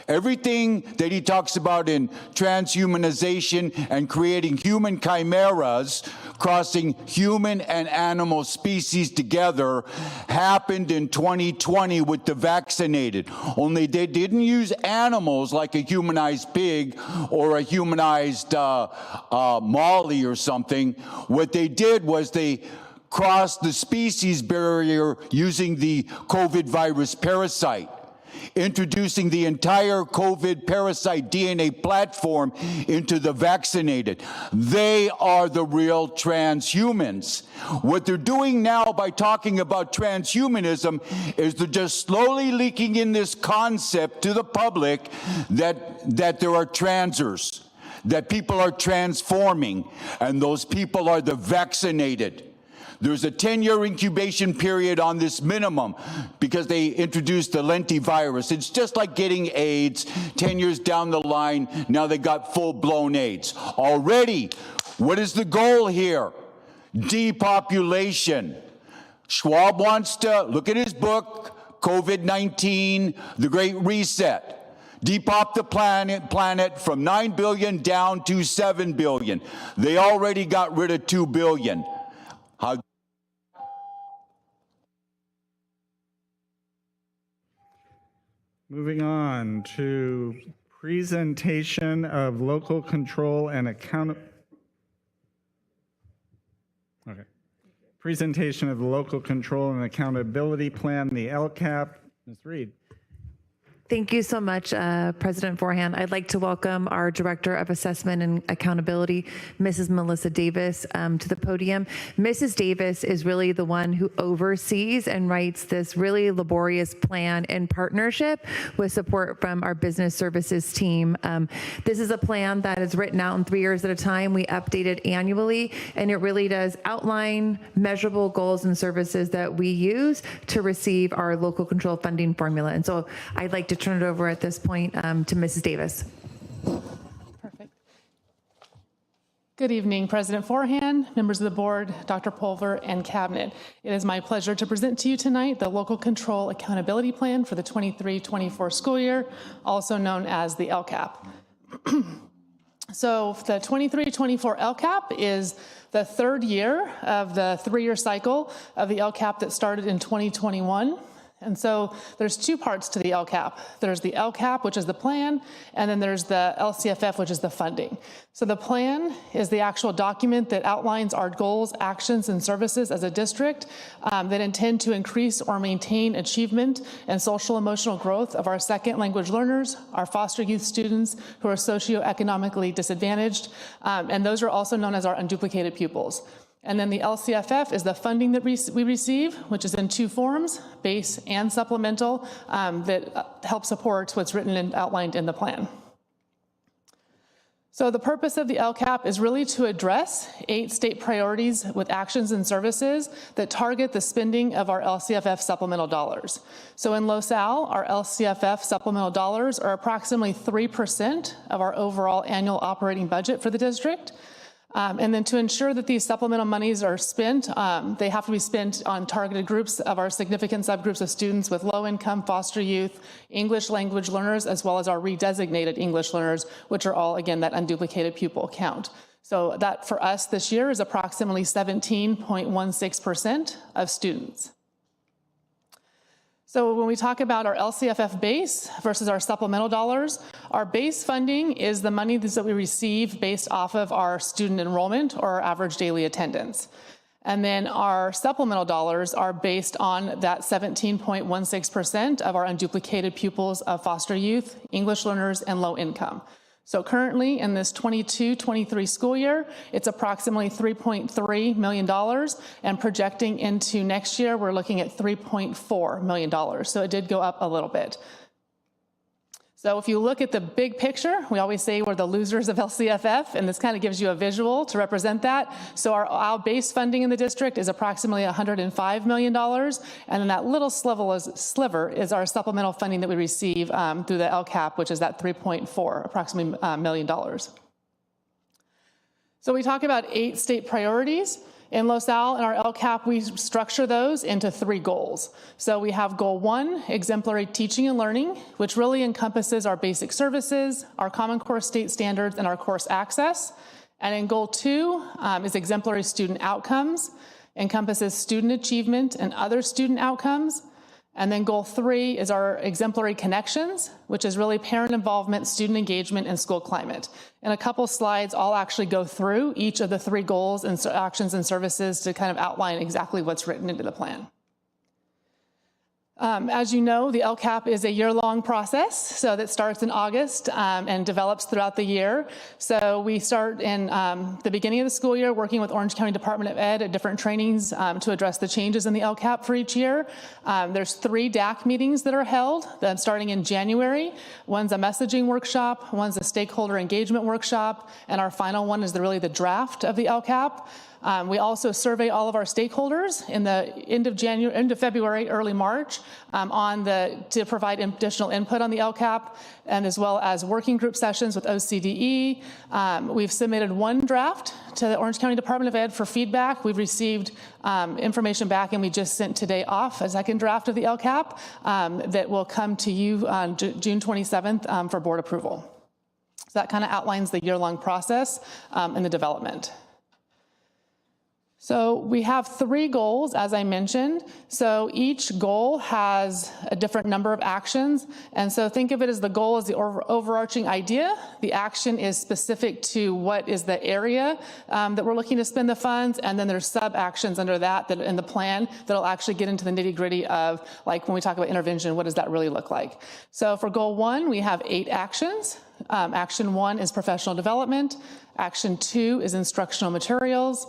Everything that he talks about in transhumanization and creating human chimeras, crossing human and animal species together, happened in 2020 with the vaccinated. Only they didn't use animals like a humanized pig or a humanized Molly or something. What they did was they crossed the species barrier using the COVID virus parasite, introducing the entire COVID parasite DNA platform into the vaccinated. They are the real transhumans. What they're doing now by talking about transhumanism is they're just slowly leaking in this concept to the public that there are transers, that people are transforming, and those people are the vaccinated. There's a 10-year incubation period on this minimum because they introduced the lentivirus. It's just like getting AIDS. 10 years down the line, now they got full-blown AIDS. Already, what is the goal here? Depopulation. Schwab wants to, look at his book, COVID-19, The Great Reset. Depop the planet from 9 billion down to 7 billion. They already got rid of 2 billion. How Moving on to presentation of local control and Presentation of the local control and accountability plan, the LCAP. Ms. Reed. Thank you so much, President Forehand. I'd like to welcome our Director of Assessment and Accountability, Mrs. Melissa Davis, to the podium. Mrs. Davis is really the one who oversees and writes this really laborious plan in partnership with support from our business services team. This is a plan that is written out in 3 years at a time. We update it annually, and it really does outline measurable goals and services that we use to receive our local control funding formula. And so I'd like to turn it over at this point to Mrs. Davis. Perfect. Good evening, President Forehand, members of the board, Dr. Pulver, and cabinet. It is my pleasure to present to you tonight the Local Control Accountability Plan for the 23-24 school year, also known as the LCAP. So the 23-24 LCAP is the third year of the 3-year cycle of the LCAP that started in 2021. And so there's 2 parts to the LCAP. There's the LCAP, which is the plan, and then there's the LCFF, which is the funding. So the plan is the actual document that outlines our goals, actions, and services as a district that intend to increase or maintain achievement and social emotional growth of our second language learners, our foster youth students who are socioeconomically disadvantaged, and those are also known as our unduplicated pupils. And then the LCFF is the funding that we receive, which is in 2 forms, base and supplemental, that help support what's written and outlined in the plan. So the purpose of the LCAP is really to address 8 state priorities with actions and services that target the spending of our LCFF supplemental dollars. So in LoSal, our LCFF supplemental dollars are approximately 3% of our overall annual operating budget for the district. And then to ensure that these supplemental monies are spent, they have to be spent on targeted groups of our significant subgroups of students with low income, foster youth, English language learners, as well as our redesignated English learners, which are all, again, that unduplicated pupil count. So that for us this year is approximately 17.16% of students. So when we talk about our LCFF base versus our supplemental dollars, our base funding is the money that we receive based off of our student enrollment or our average daily attendance. And then our supplemental dollars are based on that 17.16% of our unduplicated pupils of foster youth, English learners, and low income. So currently in this 22-23 school year, it's approximately $3.3 million, and projecting into next year, we're looking at $3.4 million. So it did go up a little bit. So if you look at the big picture, we always say we're the losers of LCFF, and this kind of gives you a visual to represent that. So our base funding in the district is approximately $105 million, and then that little sliver is our supplemental funding that we receive through the LCAP, which is that approximately $3.4 million. So we talk about 8 state priorities. In LoSal and our LCAP, we structure those into 3 goals. So we have goal 1, exemplary teaching and learning, which really encompasses our basic services, our Common Core state standards, and our course access. And in goal 2 is exemplary student outcomes, encompasses student achievement and other student outcomes. And then goal 3 is our exemplary connections, which is really parent involvement, student engagement, and school climate. In a couple slides, I'll actually go through each of the 3 goals and actions and services to kind of outline exactly what's written into the plan. As you know, the LCAP is a year-long process, so that starts in August and develops throughout the year. So we start in the beginning of the school year working with Orange County Department of Ed at different trainings to address the changes in the LCAP for each year. There's 3 DAC meetings that are held, starting in January. One's a messaging workshop, one's a stakeholder engagement workshop, and our final one is really the draft of the LCAP. We also survey all of our stakeholders in the end of February, early March, to provide additional input on the LCAP, and as well as working group sessions with OCDE. We've submitted 1 draft to the Orange County Department of Ed for feedback. We've received information back, and we just sent today off a 2nd draft of the LCAP that will come to you on June 27th for board approval. So that kind of outlines the year-long process and the development. So we have 3 goals, as I mentioned. So each goal has a different number of actions. And so think of it as the goal is the overarching idea. The action is specific to what is the area that we're looking to spend the funds. And then there's sub-actions under that in the plan that'll actually get into the nitty-gritty of, like when we talk about intervention, what does that really look like? So for goal 1, we have 8 actions. Action 1 is professional development. Action 2 is instructional materials.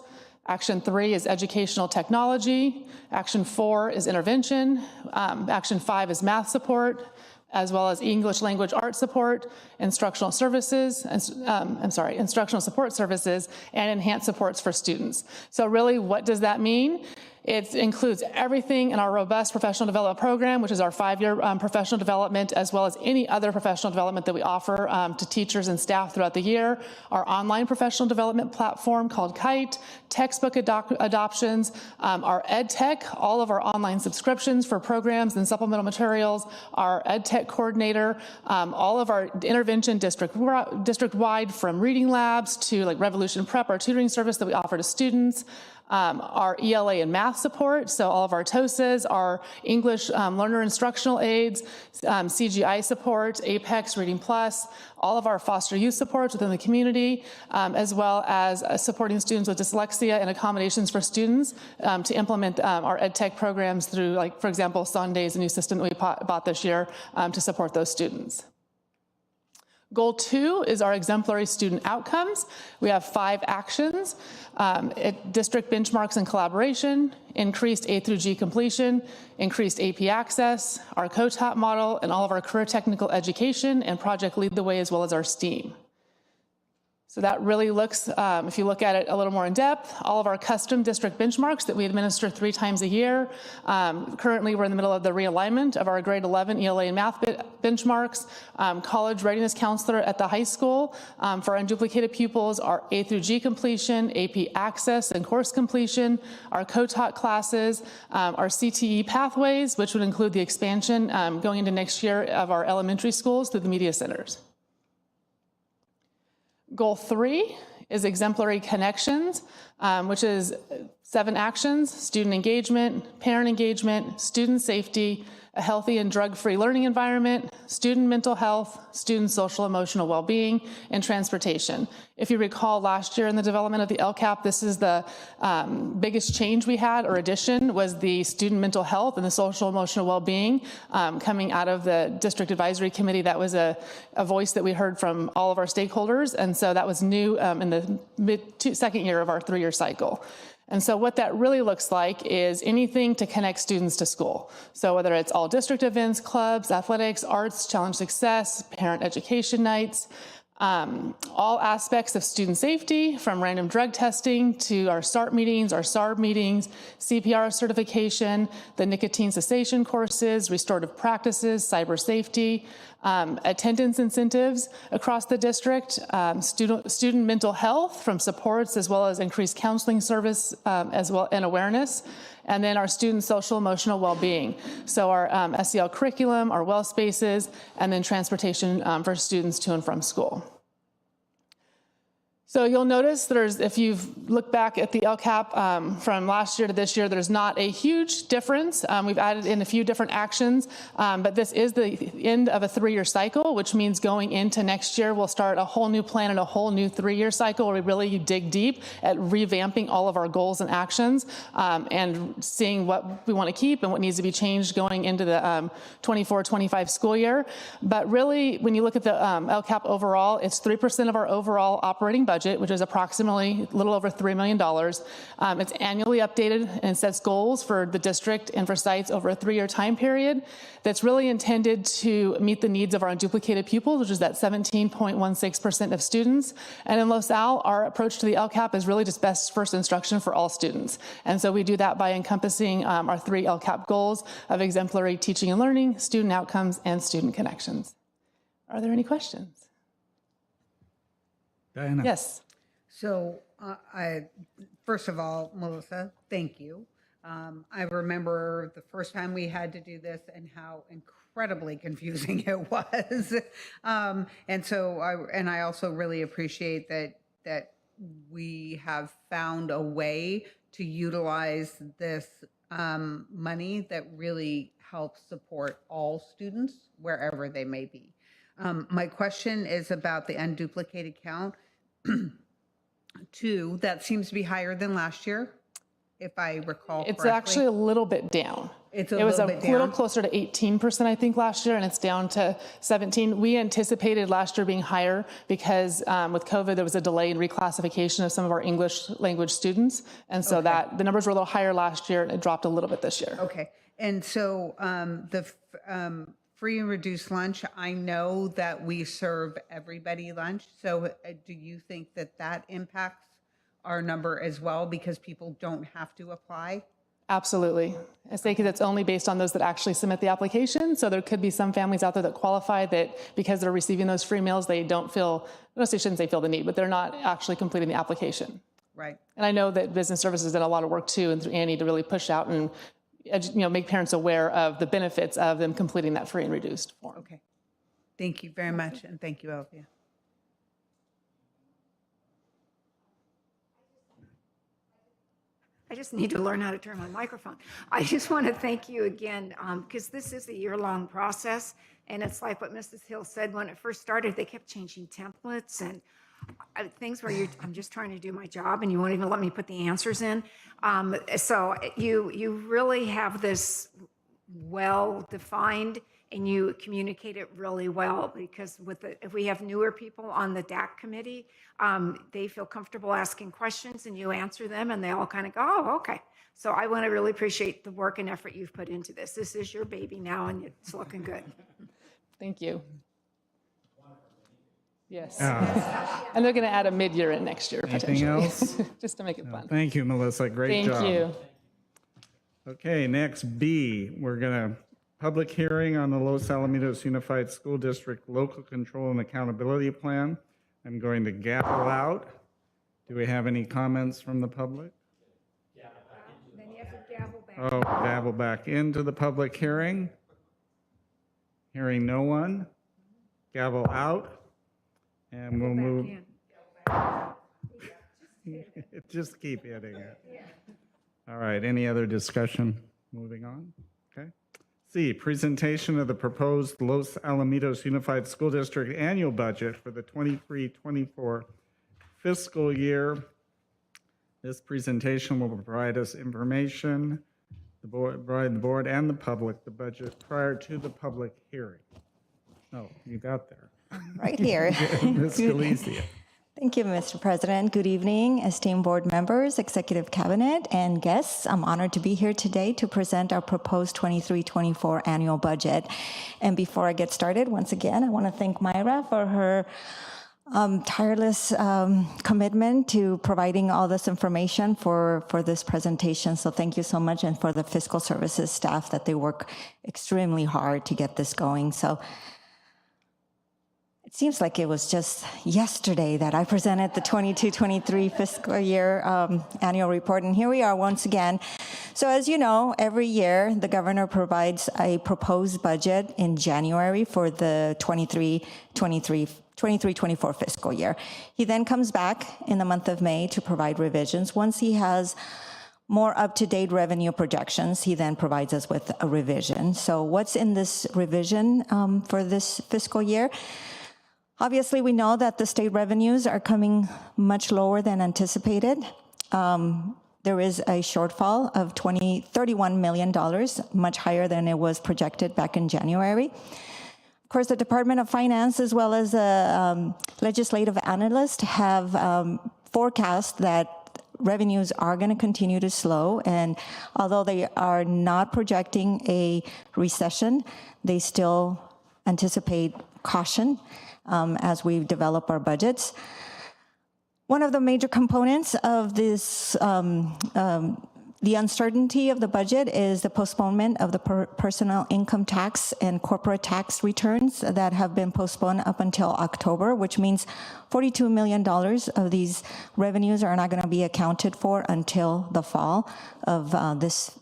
Action 3 is educational technology. Action 4 is intervention. Action 5 is math support, as well as English language arts support, instructional services, instructional support services, and enhanced supports for students. So really, what does that mean? It includes everything in our robust professional development program, which is our 5-year professional development, as well as any other professional development that we offer to teachers and staff throughout the year. Our online professional development platform called KITE, textbook adoptions, our EdTech, all of our online subscriptions for programs and supplemental materials, our EdTech coordinator, all of our intervention district-wide, from reading labs to like Revolution Prep, our tutoring service that we offer to students, our ELA and math support, so all of our TOSAs, our English learner instructional aids, CGI support, Apex, Reading Plus, all of our foster youth supports within the community, as well as supporting students with dyslexia and accommodations for students to implement our EdTech programs through, like, for example, Sundays, a new system that we bought this year to support those students. Goal 2 is our exemplary student outcomes. We have 5 actions: district benchmarks and collaboration, increased A through G completion, increased AP access, our co-top model, and all of our career technical education, and Project Lead the Way, as well as our STEAM. So that really looks, if you look at it a little more in depth, all of our custom district benchmarks that we administer 3 times a year. Currently, we're in the middle of the realignment of our grade 11 ELA and math benchmarks, college readiness counselor at the high school for unduplicated pupils, our A through G completion, AP access and course completion, our co-taught classes, our CTE pathways, which would include the expansion going into next year of our elementary schools through the media centers. Goal 3 is exemplary connections, which is 7 actions: student engagement, parent engagement, student safety, a healthy and drug-free learning environment, student mental health, student social emotional well-being, and transportation. If you recall, last year in the development of the LCAP, this is the biggest change we had, or addition, was the student mental health and the social emotional well-being coming out of the district advisory committee. That was a voice that we heard from all of our stakeholders, and so that was new in the second year of our 3-year cycle. And so what that really looks like is anything to connect students to school. So whether it's all district events, clubs, athletics, arts, challenge success, parent education nights, all aspects of student safety, from random drug testing to our SART meetings, our SARB meetings, CPR certification, the nicotine cessation courses, restorative practices, cyber safety, attendance incentives across the district, student mental health from supports as well as increased counseling service as well and awareness, and then our student social emotional well-being. So our SEL curriculum, our well spaces, and then transportation for students to and from school. So you'll notice if you've looked back at the LCAP from last year to this year, there's not a huge difference. We've added in a few different actions, but this is the end of a 3-year cycle, which means going into next year, we'll start a whole new plan and a whole new 3-year cycle where we really dig deep at revamping all of our goals and actions and seeing what we want to keep and what needs to be changed going into the 24-25 school year. But really, when you look at the LCAP overall, it's 3% of our overall operating budget, which is approximately a little over $3 million. It's annually updated and sets goals for the district and for sites over a 3-year time period that's really intended to meet the needs of our unduplicated pupils, which is that 17.16% of students. And in LaSalle, our approach to the LCAP is really just best first instruction for all students. And so we do that by encompassing our 3 LCAP goals of exemplary teaching and learning, student outcomes, and student connections. Are there any questions? Diana. Yes. So first of all, Melissa, thank you. I remember the first time we had to do this and how incredibly confusing it was. And I also really appreciate that we have found a way to utilize this money that really helps support all students wherever they may be. My question is about the unduplicated count. 2, that seems to be higher than last year, if I recall correctly. It's actually a little bit down. It was was a little closer to 18%, I think, last year, and it's down to 17. We anticipated last year being higher because with COVID, there was a delay in reclassification of some of our English language students. And so the numbers were a little higher last year, and it dropped a little bit this year. Okay. And so the free and reduced lunch, I know that we serve everybody lunch. So do you think that impacts our number as well because people don't have to apply? Assay because it's only based on those that actually submit the application. So there could be some families out there that qualify that because they're receiving those free meals, they don't feel, no, they shouldn't say feel the need, but they're not actually completing the application. Right. And I know that Business Services did a lot of work too, and through Annie to really push out and make parents aware of the benefits of them completing that free and reduced form. Okay. Thank you very much, and thank you, Elvia. I just need to learn how to turn my microphone. I just want to thank you again, because this is a year-long process, and it's like what Mrs. Hill said when it first started, they kept changing templates and things where I'm just trying to do my job and you won't even let me put the answers in. So you really have this well-defined and you communicate it really well because if we have newer people on the DAC committee, they feel comfortable asking questions and you answer them and they all kind of go, oh, okay. So I want to really appreciate the work and effort you've put into this. This is your baby now and it's looking good. Thank you. Yes. And they're going to add a mid-year in next year, Anything else? just to make it fun. Thank you, Melissa. Great job. Thank you. Okay, next B, we're going to public hearing on the Los Alamitos Unified School District Local Control and Accountability Plan. I'm going to gavel out. Do we have any comments from the public? Then you have to gavel back. Oh, gavel back into the public hearing. Hearing no one. Gavel out. And we'll move. Just keep hitting it. All right, any other discussion? Moving on. Okay. C, presentation of the proposed Los Alamitos Unified School District annual budget for the 23-24 fiscal year. This presentation will provide us information, provide the board and the public the budget prior to the public hearing. Oh, you got there. Right here. Ms. Galicia. Thank you, Mr. President. Good evening, esteemed board members, executive cabinet, and guests. I'm honored to be here today to present our proposed 23-24 annual budget. And before I get started, once again, I want to thank Myra for her tireless commitment to providing all this information for this presentation. So thank you so much, and for the fiscal services staff that they work extremely hard to get this going. So it seems like it was just yesterday that I presented the 22-23 fiscal year annual report, and here we are once again. So as you know, every year the governor provides a proposed budget in January for the 23-24 fiscal year. He then comes back in the month of May to provide revisions. Once he has more up-to-date revenue projections, he then provides us with a revision. So what's in this revision for this fiscal year? Obviously, we know that the state revenues are coming much lower than anticipated. There is a shortfall of $31 million, much higher than it was projected back in January. Of course, the Department of Finance, as well as legislative analysts, have forecast that revenues are going to continue to slow. And although they are not projecting a recession, they still anticipate caution as we develop our budgets. One of the major components of this, the uncertainty of the budget, is the postponement of the personal income tax and corporate tax returns that have been postponed up until October, which means $42 million of these revenues are not going to be accounted for until the fall of this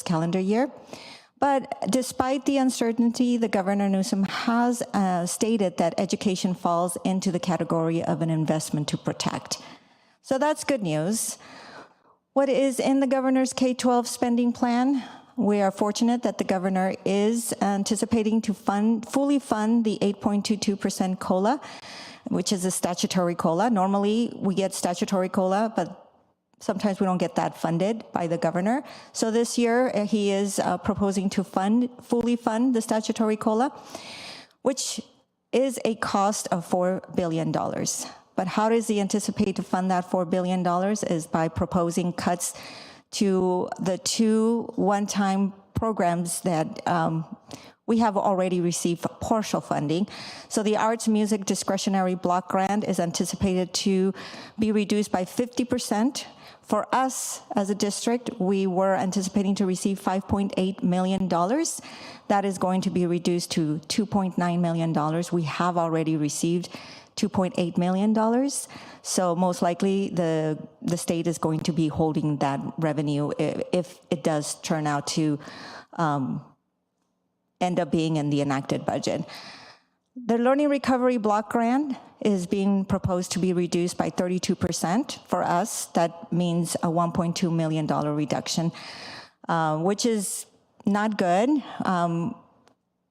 calendar year. But despite the uncertainty, the Governor Newsom has stated that education falls into the category of an investment to protect. So that's good news. What is in the governor's K-12 spending plan? We are fortunate that the governor is anticipating to fully fund the 8.22% COLA, which is a statutory COLA. Normally, we get statutory COLA, but sometimes we don't get that funded by the governor. So this year, he is proposing to fully fund the statutory COLA, which is a cost of $4 billion. But how does he anticipate to fund that $4 billion? Is by proposing cuts to the two one-time programs that we have already received partial funding. So the Arts Music Discretionary Block Grant is anticipated to be reduced by 50%. For us as a district, we were anticipating to receive $5.8 million. That is going to be reduced to $2.9 million. We have already received $2.8 million. So most likely the state is going to be holding that revenue if it does turn out to end up being in the enacted budget. The Learning Recovery Block Grant is being proposed to be reduced by 32%. For us, that means a $1.2 million reduction, which is not good.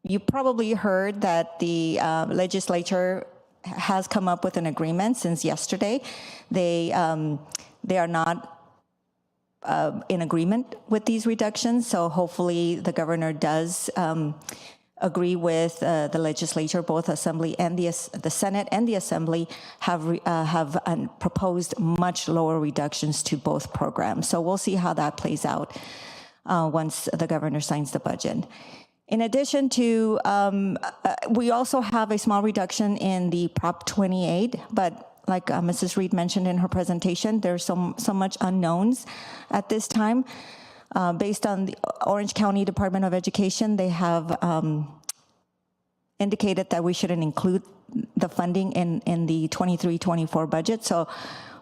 You probably heard that the legislature has come up with an agreement since yesterday. They are not in agreement with these reductions, so hopefully the governor does agree with the legislature. Both Assembly and the Senate and the Assembly have proposed much lower reductions to both programs. So we'll see how that plays out once the governor signs the budget. In addition to, we also have a small reduction in the Prop 28, but like Mrs. Reed mentioned in her presentation, there's so much unknowns at this time. Based on the Orange County Department of Education, they have indicated that we shouldn't include the funding in the 23-24 budget. So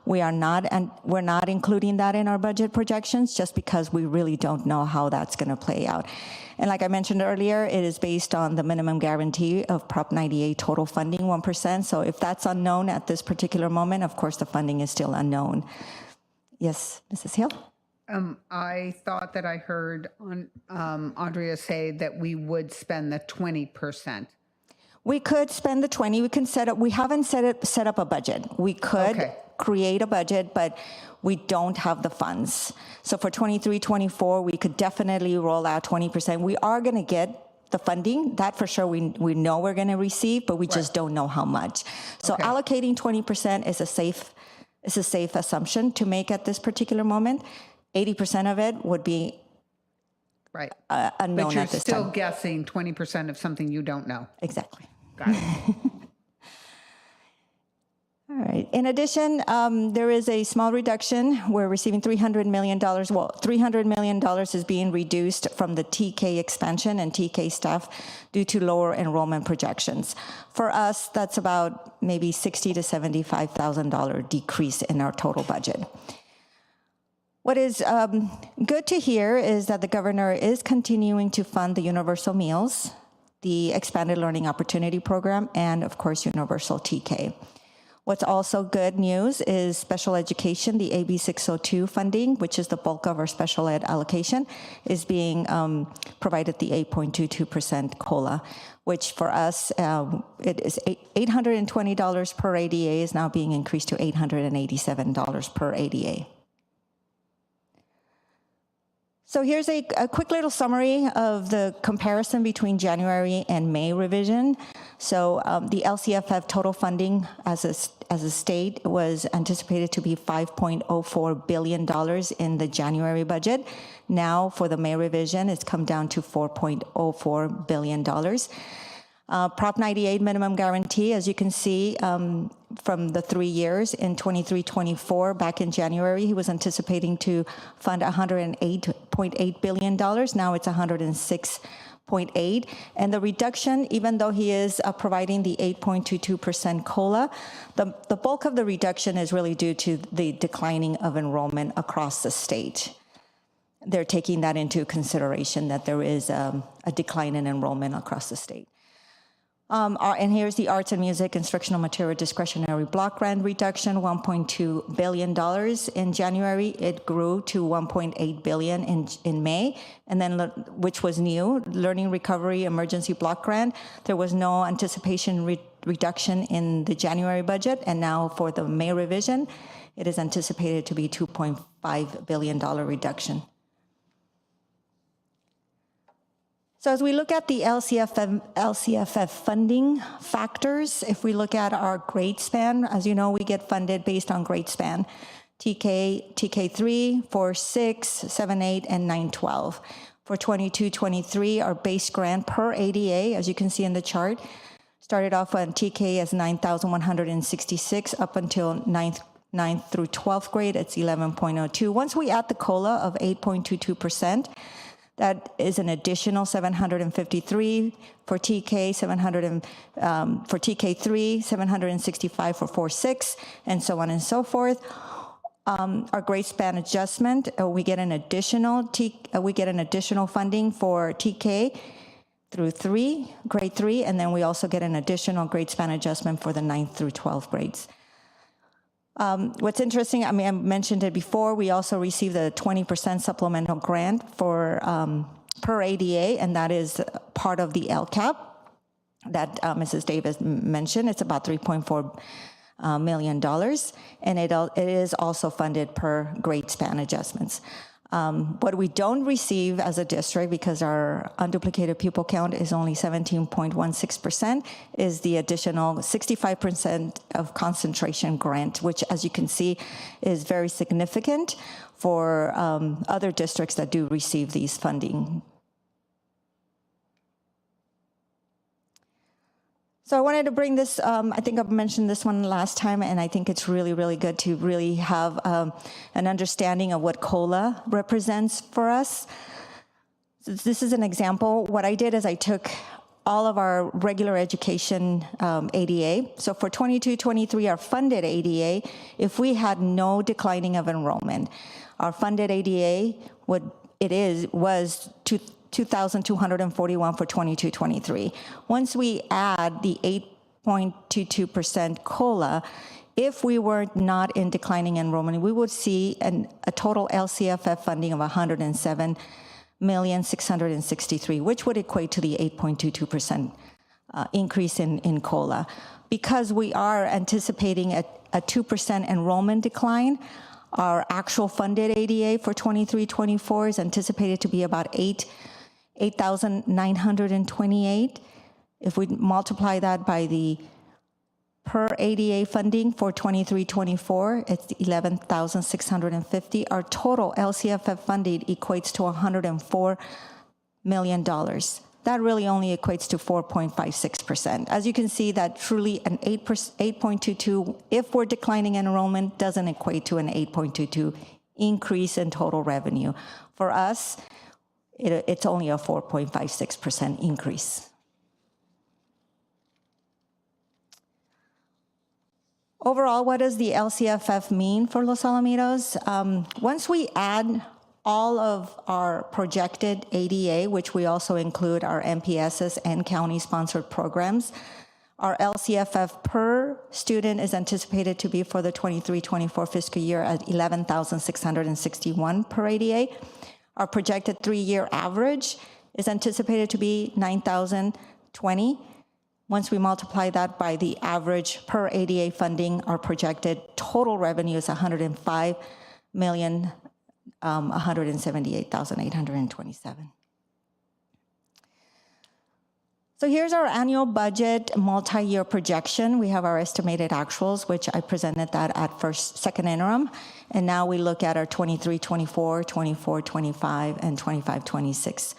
we're not including that in our budget projections just because we really don't know how that's going to play out. And like I mentioned earlier, it is based on the minimum guarantee of Prop 98 total funding 1%. So if that's unknown at this particular moment, of course the funding is still unknown. Yes, Mrs. Hill? I thought that I heard Andrea say that we would spend the 20%. We could spend the 20. We can set up. We haven't set up a budget. We could create a budget, but we don't have the funds. So for 23-24, we could definitely roll out 20%. We are going to get the funding. That for sure we know we're going to receive, but we just don't know how much. So allocating 20% is a safe assumption to make at this particular moment. 80% of it would be unknown But you're at this still time. guessing 20% of something you don't know. Exactly. Got it. All right. In addition, there is a small reduction. We're receiving $300 million. Well, $300 million is being reduced from the TK expansion and TK staff due to lower enrollment projections. For us, that's about maybe $60,000 to $75,000 decrease in our total budget. What is good to hear is that the governor is continuing to fund the universal meals, the expanded learning opportunity program, and of course, universal TK. What's also good news is special education, the AB 602 funding, which is the bulk of our special ed allocation, is being provided the 8.22% COLA, which for us, it is $820 per ADA is now being increased to $887 per ADA. So here's a quick little summary of the comparison between January and May revision. So the LCFF total funding as a state was anticipated to be $5.04 billion in the January budget. Now for the May revision, it's come down to $4.04 billion. Prop 98 minimum guarantee, as you can see from the 3 years in 23-24, back in January, he was anticipating to fund $108.8 billion. Now it's $106.8. And the reduction, even though he is providing the 8.22% COLA, the bulk of the reduction is really due to the declining of enrollment across the state. They're taking that into consideration, that there is a decline in enrollment across the state. And here's the arts and music instructional material discretionary block grant reduction, $1.2 billion in January. It grew to $1.8 billion in May, and then which was new, learning recovery emergency block grant. There was no anticipation reduction in the January budget, and now for the May revision, it is anticipated to be $2.5 billion reduction. So as we look at the LCFF funding factors, if we look at our grade span, as you know, we get funded based on grade span. TK3, 4, 6, 7, 8, and 9, 12. For 22-23, our base grant per ADA, as you can see in the chart, started off on TK as 9,166 up until 9th through 12th grade, it's 11.02. Once we add the COLA of 8.22%, that is an additional 753 for TK, for TK3, 765 for 4-6, and so on and so forth. Our grade span adjustment, we get an additional funding for TK through 3, grade 3, and then we also get an additional grade span adjustment for the 9th through 12th grades. What's interesting, I mean, I mentioned it before, we also received a 20% supplemental grant for per ADA, and that is part of the LCAP that Mrs. Davis mentioned. It's about $3.4 million, and it is also funded per grade span adjustments. What we don't receive as a district, because our unduplicated pupil count is only 17.16%, is the additional 65% of concentration grant, which, as you can see, is very significant for other districts that do receive these funding. So I wanted to bring this, I think I've mentioned this one last time, and I think it's really, really good to really have an understanding of what COLA represents for us. So this is an example. What I did is I took all of our regular education ADA. So for 22-23, our funded ADA, if we had no declining of enrollment, our funded ADA was 2,241 for 22-23. Once we add the 8.22% COLA, if we were not in declining enrollment, we would see a total LCFF funding of $107,663,000, which would equate to the 8.22% increase in COLA. Because we are anticipating a 2% enrollment decline, our actual funded ADA for 23-24 is anticipated to be about $8,928. If we multiply that by the per ADA funding for 23-24, it's $11,650. Our total LCFF funding equates to $104 million. That really only equates to 4.56%. As you can see, that truly an 8.22, if we're declining enrollment, doesn't equate to an 8.22 increase in total revenue. For us, it's only a 4.56% increase. Overall, what does the LCFF mean for Los Alamitos? Once we add all of our projected ADA, which we also include our MPSs and county-sponsored programs, our LCFF per student is anticipated to be for the 23-24 fiscal year at $11,661 per ADA. Our projected 3-year average is anticipated to be $9,020. Once we multiply that by the average per ADA funding, our projected total revenue is $105,178,827. So here's our annual budget multi-year projection. We have our estimated actuals, which I presented that at second interim. And now we look at our 23-24, 24-25, and 25-26,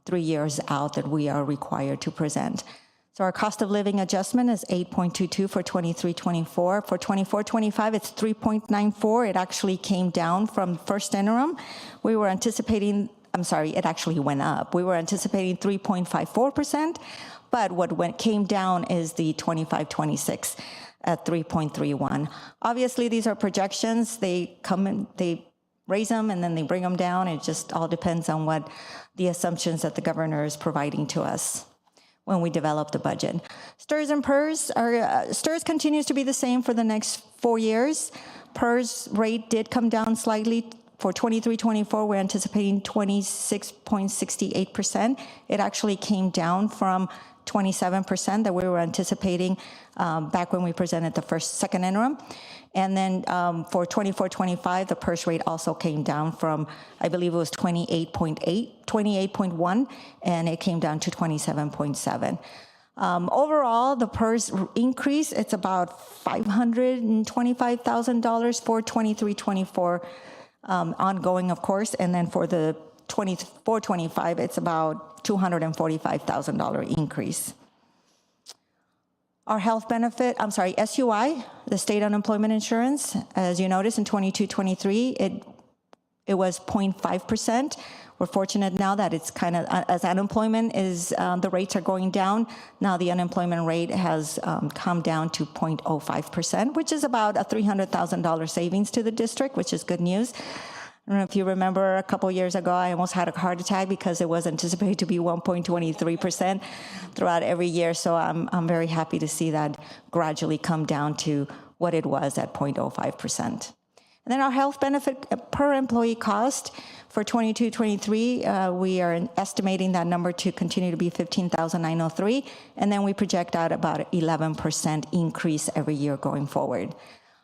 3 years out that we are required to present. So our cost of living adjustment is 8.22 for 23-24. For 24-25, it's 3.94. It actually came down from first interim. We were anticipating, it actually went up. We were anticipating 3.54%, but what came down is the 25-26 at 3.31. Obviously, these are projections. They come in, they raise them, and then they bring them down. It just all depends on what the assumptions that the governor is providing to us when we develop the budget. STRS and PERS STRS continues to be the same for the next 4 years. PERS rate did come down slightly. For 23-24, we're anticipating 26.68%. It actually came down from 27% that we were anticipating back when we presented the second interim. And then for 24-25, the PERS rate also came down from, I believe it was 28.1, and it came down to 27.7. Overall, the PERS increase, it's about $525,000 for 23-24 ongoing, of course, and then for the 24-25, it's about $245,000 increase. Our health benefit, SUI, the state unemployment insurance, as you notice in 22-23, it was 0.5%. We're fortunate now that it's kind of, as unemployment is, the rates are going down, now the unemployment rate has come down to 0.05%, which is about a $300,000 savings to the district, which is good news. I don't know if you remember a couple years ago, I almost had a heart attack because it was anticipated to be 1.23% throughout every year. So I'm very happy to see that gradually come down to what it was at 0.05%. And then our health benefit per employee cost for 22-23, we are estimating that number to continue to be $15,903. And then we project out about 11% increase every year going forward.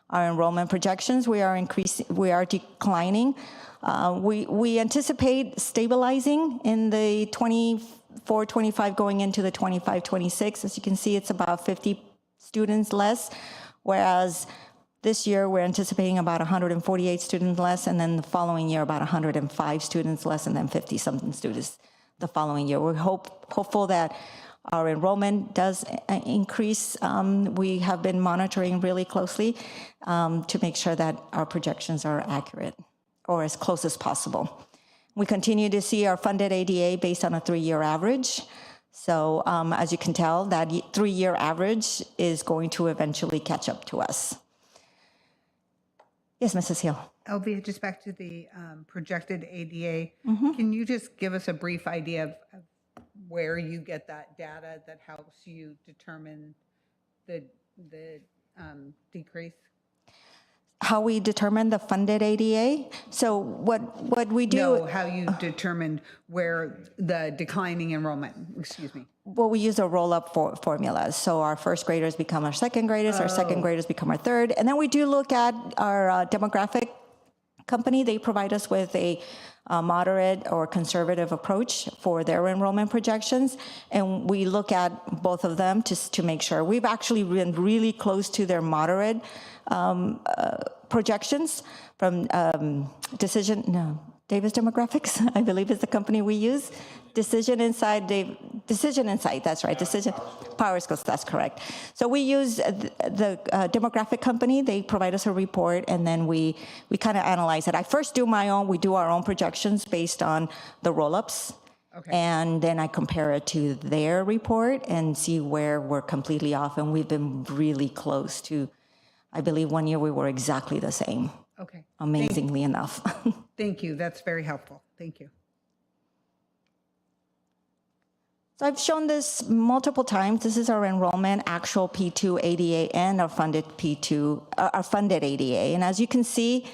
Our enrollment projections, we are declining. We anticipate stabilizing in the 24-25 going into the 25-26. As you can see, it's about 50 students less, whereas this year we're anticipating about 148 students less, and then the following year about 105 students less, and then 50-something students the following year. We're hopeful that our enrollment does increase. We have been monitoring really closely to make sure that our projections are accurate or as close as possible. We continue to see our funded ADA based on a 3-year average. So as you can tell, that 3-year average is going to eventually catch up to us. Yes, Mrs. Hill. Elvia, just back to the projected ADA, can you just give us a brief idea of where you get that data that helps you determine the decrease? How we determine the funded ADA? So what we do... No, how you determine where the declining enrollment, excuse me. Well, we use a roll-up formula. So our first graders become our second graders, our second graders become our third. And then we do look at our demographic company. They provide us with a moderate or conservative approach for their enrollment projections. And we look at both of them to make sure. We've actually been really close to their moderate projections from Davis Demographics, I believe is the company we use. Decision Insight, that's right, PowerScores, that's correct. So we use the demographic company. They provide us a report, and then we kind of analyze it. I first do we do our own projections based on the roll-ups. Okay. And then I compare it to their report and see where we're completely off. And we've been really close to, I believe one year we were exactly the same. Okay. Amazingly enough. Thank you. That's very helpful. Thank you. So I've shown this multiple times. This is our enrollment, actual P2 ADA, and our funded ADA. And as you can see,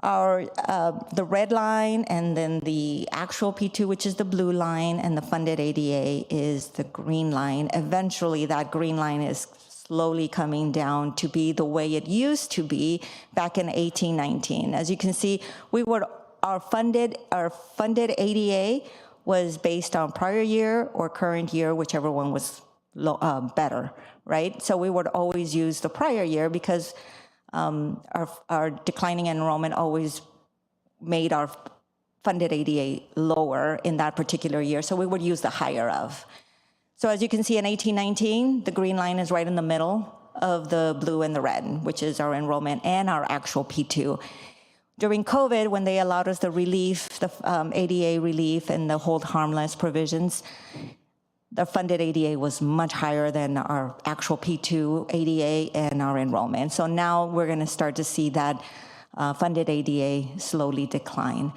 the red line, and then the actual P2, which is the blue line, and the funded ADA is the green line. Eventually, that green line is slowly coming down to be the way it used to be back in 1819. As you can see, our funded ADA was based on prior year or current year, whichever one was better, right? So we would always use the prior year because our declining enrollment always made our funded ADA lower in that particular year. So we would use the higher of. So as you can see in 1819, the green line is right in the middle of the blue and the red, which is our enrollment and our actual P2. During COVID, when they allowed us the relief, the ADA relief and the hold harmless provisions, the funded ADA was much higher than our actual P2 ADA and our enrollment. So now we're going to start to see that funded ADA slowly decline.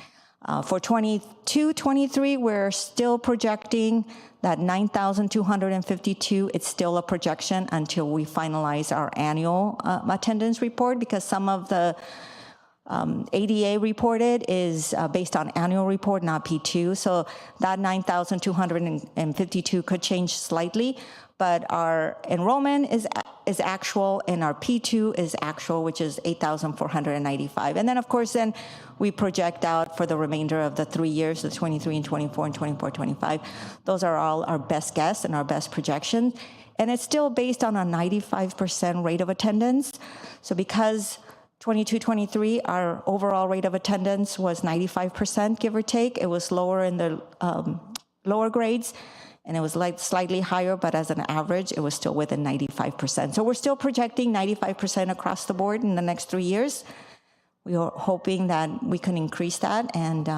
For 22-23, we're still projecting that 9,252. It's still a projection until we finalize our annual attendance report, because some of the ADA reported is based on annual report, not P2. So that 9,252 could change slightly, but our enrollment is actual and our P2 is actual, which is 8,495. And then of course, then we project out for the remainder of the 3 years, the 23 and 24 and 24, 25. Those are all our best guess and our best projections. And it's still based on a 95% rate of attendance. So because 22-23, our overall rate of attendance was 95%, give or take. It was lower in the lower grades, and it was slightly higher, but as an average, it was still within 95%. So we're still projecting 95% across the board in the next 3 years. We are hoping that we can increase that, and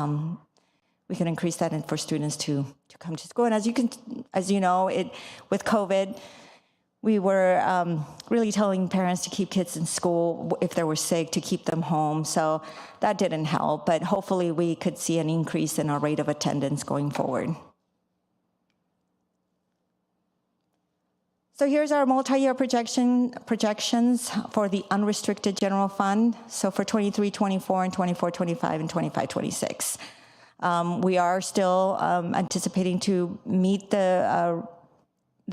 we can increase that for students to come to school. And as you know, with COVID, we were really telling parents to keep kids in school if they were sick, to keep them home. So that didn't help, but hopefully we could see an increase in our rate of attendance going forward. So here's our multi-year projections for the unrestricted general fund. So for 23-24 and 24-25 and 25-26. We are still anticipating to meet the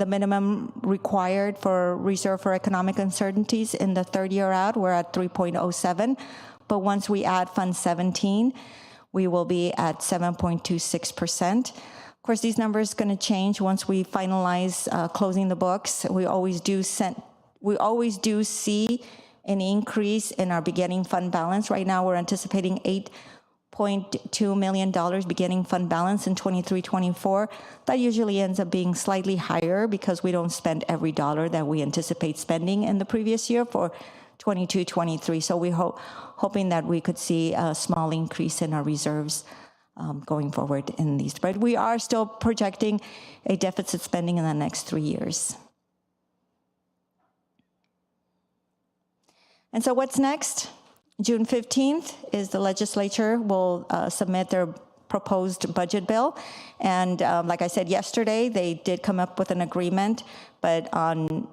minimum required for reserve for economic uncertainties in the third year out. We're at 3.07, but once we add Fund 17, we will be at 7.26%. Of course, these numbers are going to change once we finalize closing the books. We always do see an increase in our beginning fund balance. Right now, we're anticipating $8.2 million beginning fund balance in 23-24. That usually ends up being slightly higher because we don't spend every dollar that we anticipate spending in the previous year for 22-23. So we're hoping that we could see a small increase in our reserves going forward in these. But we are still projecting a deficit spending in the next 3 years. And so what's next? June 15th is the legislature will submit their proposed budget bill. And like I said yesterday, they did come up with an agreement, but on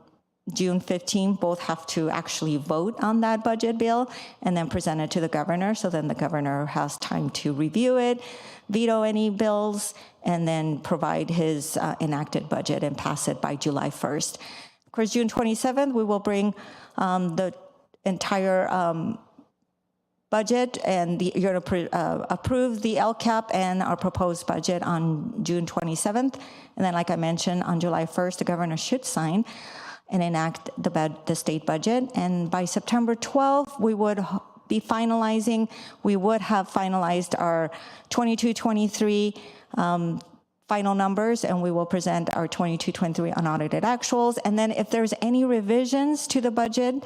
June 15th, both have to actually vote on that budget bill and then present it to the governor. So then the governor has time to review it, veto any bills, and then provide his enacted budget and pass it by July 1st. Of course, June 27th, we will bring the entire budget, and you're going to approve the LCAP and our proposed budget on June 27th. And then, like I mentioned, on July 1st, the governor should sign and enact the state budget. And by September 12th, we would have finalized our 22-23 final numbers, and we will present our 22-23 unaudited actuals. And then if there's any revisions to the budget,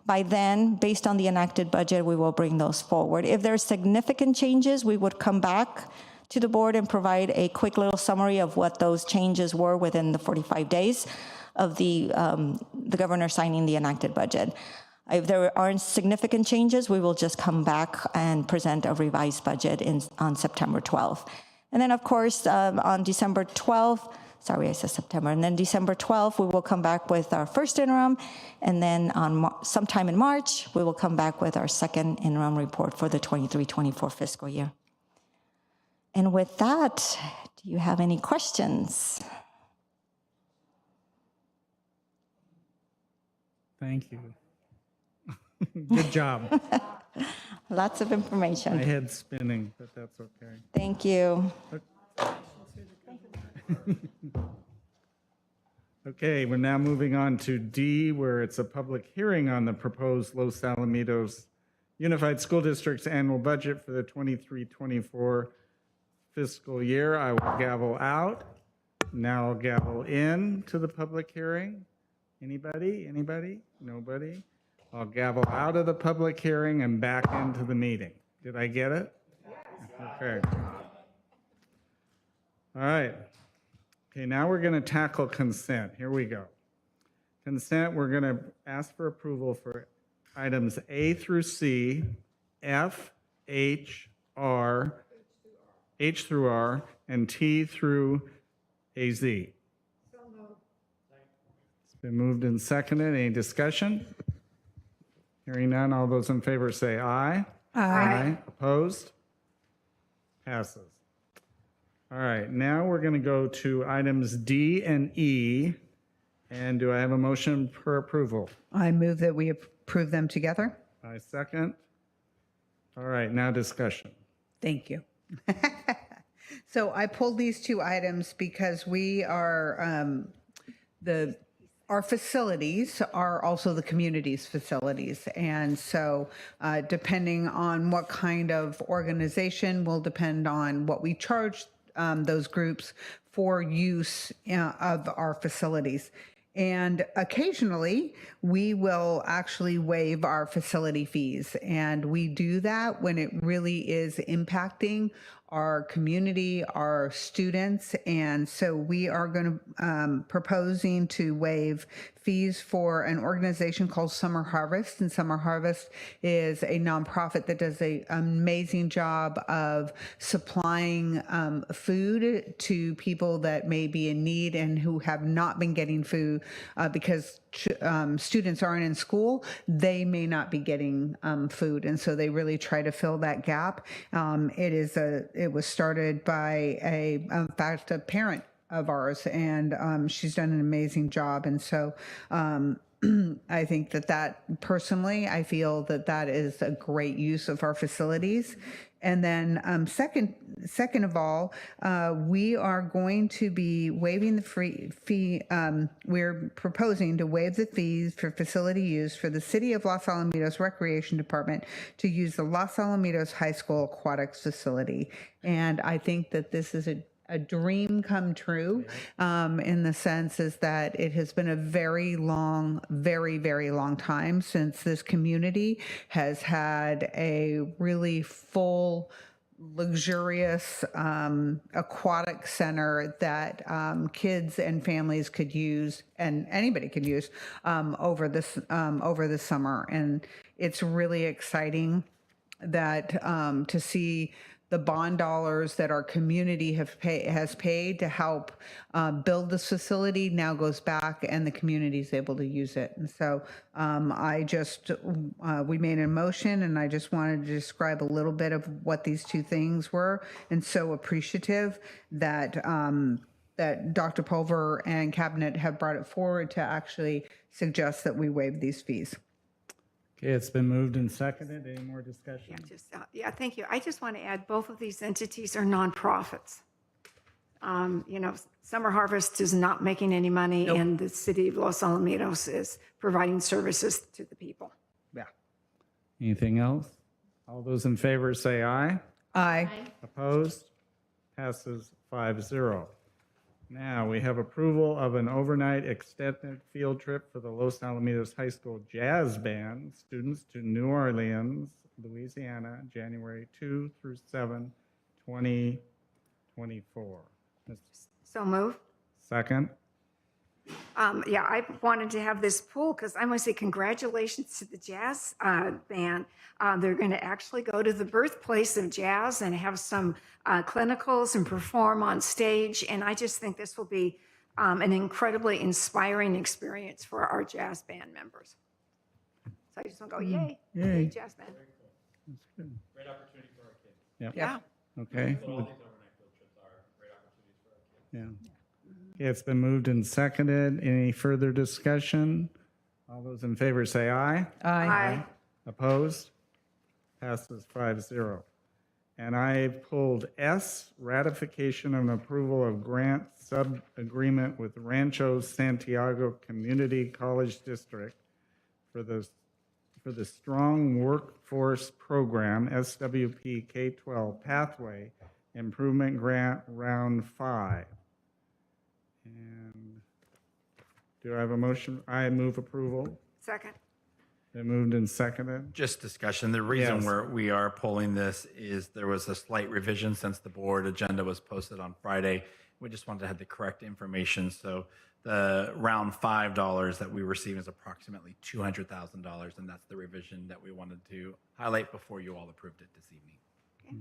by then, based on the enacted budget, we will bring those forward. If there's significant changes, we would come back to the board and provide a quick little summary of what those changes were within the 45 days of the governor signing the enacted budget. If there aren't significant changes, we will just come back and present a revised budget on September 12th. And then, of course, on December 12th, sorry, I said September, and then December 12th, we will come back with our first interim, and then on sometime in March, we will come back with our second interim report for the 23-24 fiscal year. And with that, do you have any questions? Thank you. Good job. Lots of information. My head's spinning, but that's okay. Thank you. Okay, we're now moving on to D, where it's a public hearing on the proposed Los Alamitos Unified School District's annual budget for the 23-24 fiscal year. I will gavel out. Now I'll gavel in to the public hearing. Anybody? Anybody? Nobody? I'll gavel out of the public hearing and back into the meeting. Did I get it? Okay. All right. Okay, now we're going to tackle consent. Here we go. Consent, we're going to ask for approval for items A through C, F, H, R, H through R, and T through AZ. It's been moved and seconded. Any discussion? Hearing none, all those in favor say aye. Aye. Opposed? Passes. All right, now we're going to go to items D and E. And do I have a motion for approval? I move that we approve them together. I second. All right, now discussion. Thank you. So I pulled these two items because we are, our facilities are also the community's facilities. And so depending on what kind of organization will depend on what we charge those groups for use of our facilities. And occasionally we will actually waive our facility fees. And we do that when it really is impacting our community, our students. And so we are going to proposing to waive fees for an organization called Summer Harvest. And Summer Harvest is a nonprofit that does an amazing job of supplying food to people that may be in need and who have not been getting food because students aren't in school. They may not be getting food. And so they really try to fill that gap. It was started by in fact, a parent of ours, and she's done an amazing job. And so I think that personally, I feel that is a great use of our facilities. And then second of all, we are going to be waiving the fee. We're proposing to waive the fees for facility use for the City of Los Alamitos Recreation Department to use the Los Alamitos High School Aquatics Facility. And I think that this is a dream come true in the sense is that it has been a very long, very, very long time since this community has had a really full, luxurious aquatic center that kids and families could use and anybody could use over the summer. And it's really exciting that to see the bond dollars that our community has paid to help build this facility now goes back and the community is able to use it. And so we made a motion and I just wanted to describe a little bit of what these two things were, and so appreciative that that Dr. Pulver and Cabinet have brought it forward to actually suggest that we waive these fees. Okay, it's been moved and seconded. Any more discussion? Yeah, thank you. I just want to add, both of these entities are nonprofits. Summer Harvest is not making any money, and the city of Los Alamitos is providing services to the people. Yeah. Anything else? All those in favor say aye. Aye. Opposed? Passes 5-0. Now we have approval of an overnight extended field trip for the Los Alamitos High School Jazz Band students to New Orleans, Louisiana, January 2 through 7, 2024. So move. Second. I wanted to have this pool because I want to say congratulations to the jazz band. They're going to actually go to the birthplace of jazz and have some clinicals and perform on stage. And I just think this will be an incredibly inspiring experience for our jazz band members. So I just want to go, yay, Yay. jazz band. That's good. Great opportunity for our kids. Yep. Yeah. Okay. All these overnight field trips are great opportunities for our kids. Yeah. Okay, it's been moved and seconded. Any further discussion? All those in favor say aye. Aye. Opposed? Passes 5-0. And I pulled S, ratification and approval of grant sub-agreement with Rancho Santiago Community College District for the Strong Workforce Program, SWP K-12 Pathway Improvement Grant Round 5. And do I have a motion? I move approval. Second. Been moved and seconded. Just discussion. The reason Yes. we are pulling this is there was a slight revision since the board agenda was posted on Friday. We just wanted to have the correct information. So the round $5 that we receive is approximately $200,000, and that's the revision that we wanted to highlight before you all approved it this evening.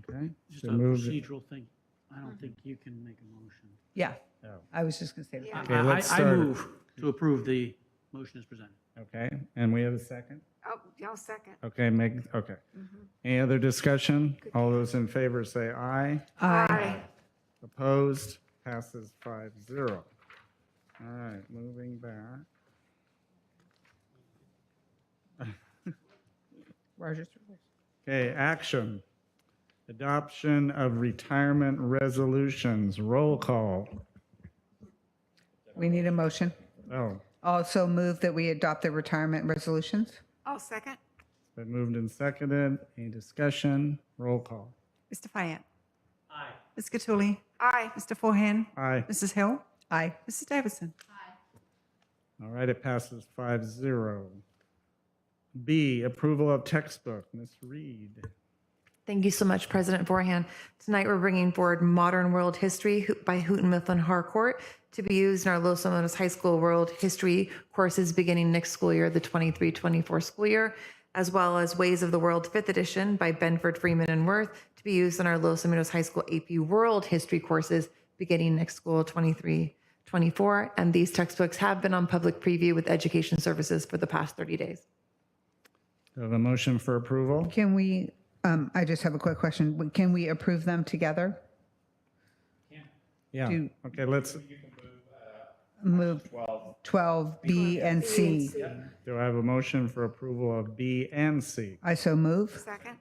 Okay. Just Been a moved. procedural thing. I don't think you can make a motion. Yeah. Oh. I was just going to say that. Okay, let's I start. move to approve the motion as presented. Okay, and we have a second? Oh, y'all second. Okay, okay. Any other discussion? All those in favor say aye. Aye. Opposed? Passes 5-0. All right, moving back. Roger's. Okay, action. Adoption of retirement resolutions. Roll call. We need a motion. Oh, Also move that we adopt the retirement resolutions. I'll second. it's been moved and seconded. Any discussion? Roll call. Mr. Fayette. Aye. Ms. Cattouli. Aye. Mr. Forehand. Aye. Mrs. Hill. Aye. Mrs. Davidson. All right, it passes 5-0. B, approval of textbook. Ms. Reed. Thank you so much, President Forehand. Tonight, we're bringing forward Modern World History by Houghton Mifflin Harcourt to be used in our Los Alamitos High School World History courses beginning next school year, the 23-24 school year, as well as Ways of the World 5th edition by Benford, Freeman, and Worth to be used in our Los Alamitos High School AP World History courses beginning next school 23-24. And these textbooks have been on public preview with Education Services for the past 30 days. Do I have a motion for approval? Can we, I just have a quick question. Can we approve them together? Yeah. Do- Okay, let's, Move 12, B, and C. do I have a motion for approval of B and C? I so move. Second.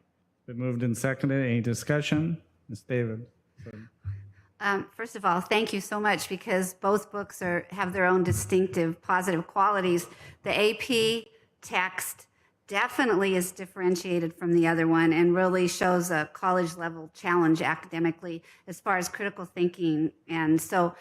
Been moved and seconded. Any discussion? Ms. David? First of all, thank you so much because both books have their own distinctive positive qualities. The AP text definitely is differentiated from the other one and really shows a college level challenge academically as far as critical thinking. And so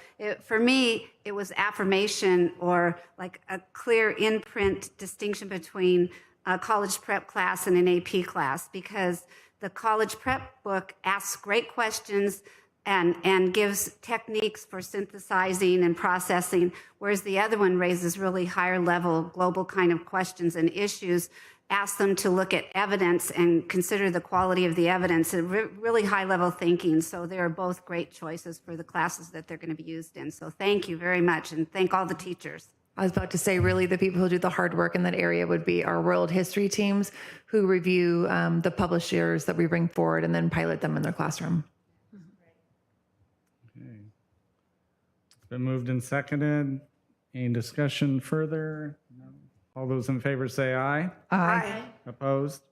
for me, it was affirmation or like a clear imprint distinction between a college prep class and an AP class, because the college prep book asks great questions and gives techniques for synthesizing and processing, whereas the other one raises really higher level global kind of questions and issues, ask them to look at evidence and consider the quality of the evidence, and really high level thinking. So they are both great choices for the classes that they're going to be used in. So thank you very much, and thank all the teachers. I was about to say, really, the people who do the hard work in that area would be our world history teams who review the publishers that we bring forward and then pilot them in their classroom. Okay. It's been moved and seconded. Any discussion further? No. All those in favor say aye. Aye. Opposed?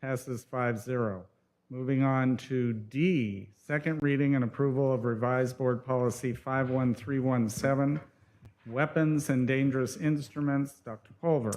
Passes 5-0. Moving on to D, second reading and approval of revised board policy 51317, weapons and dangerous instruments. Dr. Pulver.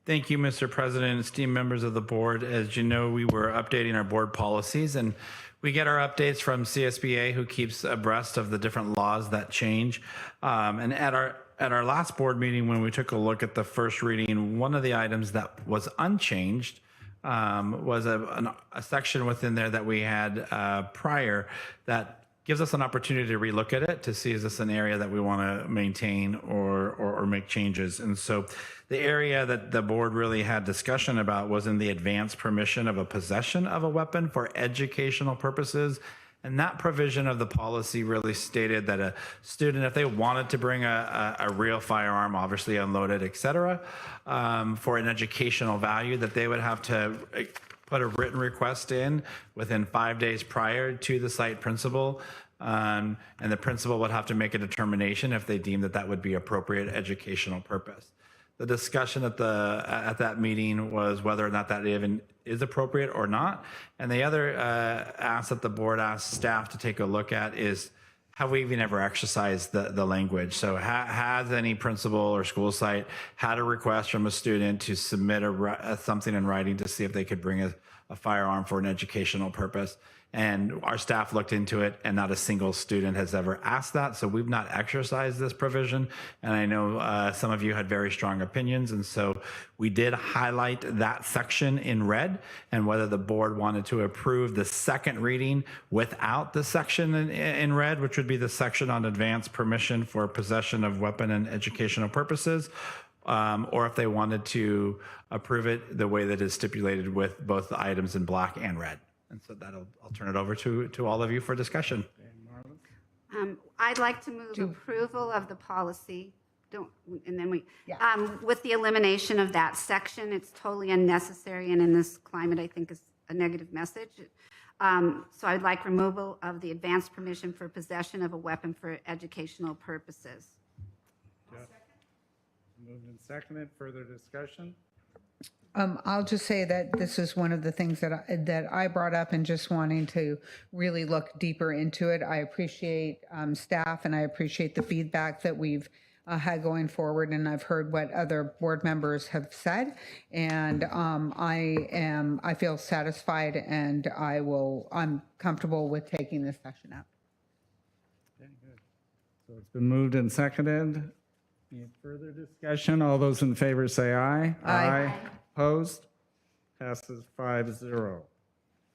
Thank you, Mr. President, esteemed members of the board. As you know, we were updating our board policies, and we get our updates from CSBA, who keeps abreast of the different laws that change. And at our last board meeting, when we took a look at the first reading, one of the items that was unchanged was a section within there that we had prior that gives us an opportunity to relook at it to see, is this an area that we want to maintain or make changes? And so the area that the board really had discussion about was in the advanced permission of a possession of a weapon for educational purposes. And that provision of the policy really stated that a student, if they wanted to bring a real firearm, obviously unloaded, et cetera, for an educational value, that they would have to put a written request in within 5 days prior to the site principal. And the principal would have to make a determination if they deemed that that would be appropriate educational purpose. The discussion at that meeting was whether or not that even is appropriate or not. And the other ask that the board asked staff to take a look at is, have we even ever exercised the language? So has any principal or school site had a request from a student to submit something in writing to see if they could bring a firearm for an educational purpose? And our staff looked into it, and not a single student has ever asked that. So we've not exercised this provision. And I know some of you had very strong opinions. And so we did highlight that section in red, and whether the board wanted to approve the second reading without the section in red, which would be the section on advanced permission for possession of weapon and educational purposes, or if they wanted to approve it the way that is stipulated with both the items in black and red. And so I'll turn it over to all of you for discussion. I'd like to move approval of the policy. With the elimination of that section, it's totally unnecessary, and in this climate, I think is a negative message. So I'd like removal of the advanced permission for possession of a weapon for educational purposes. Moved and seconded. Further discussion? I'll just say that this is one of the things that I brought up, and just wanting to really look deeper into it. I appreciate staff, and I appreciate the feedback that we've had going forward, and I've heard what other board members have said, and I feel satisfied, and I'm comfortable with taking this session up. Okay, good. So it's been moved and seconded. Any further discussion? All those in favor say aye. Aye. Opposed? Passes 5-0. All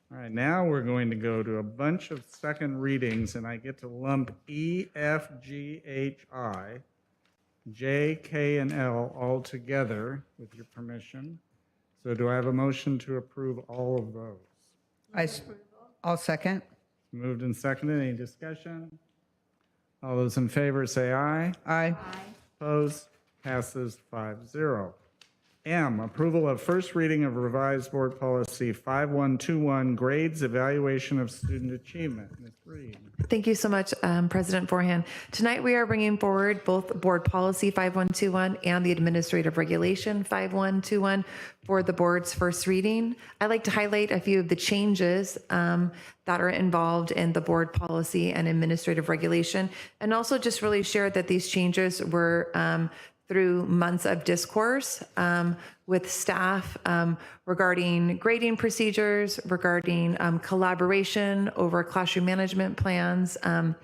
right, now we're going to go to a bunch of second readings, and I get to lump E, F, G, H, I, J, K, and L all together with your permission. So do I have a motion to approve all of those? I'll second. Moved and seconded. Any discussion? All those in favor say aye. Aye. Opposed? Passes 5-0. M, approval of first reading of revised board policy 5121, grades, evaluation of student achievement. Ms. Reed. Thank you so much, President Forehand. Tonight we are bringing forward both board policy 5121 and the administrative regulation 5121 for the board's first reading. I'd like to highlight a few of the changes that are involved in the board policy and administrative regulation, and also just really share that these changes were through months of discourse with staff regarding grading procedures, regarding collaboration over classroom management plans. And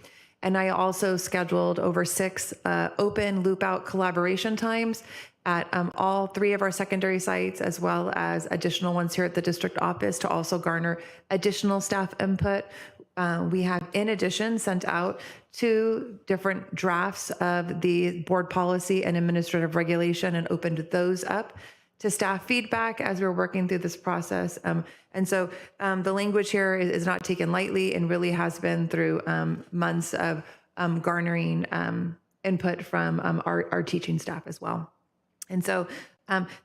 I also scheduled over 6 open loop out collaboration times at all 3 of our secondary sites, as well as additional ones here at the district office, to also garner additional staff input. We have, in addition, sent out 2 different drafts of the board policy and administrative regulation and opened those up to staff feedback as we're working through this process. And so the language here is not taken lightly, and really has been through months of garnering input from our teaching staff as well. And so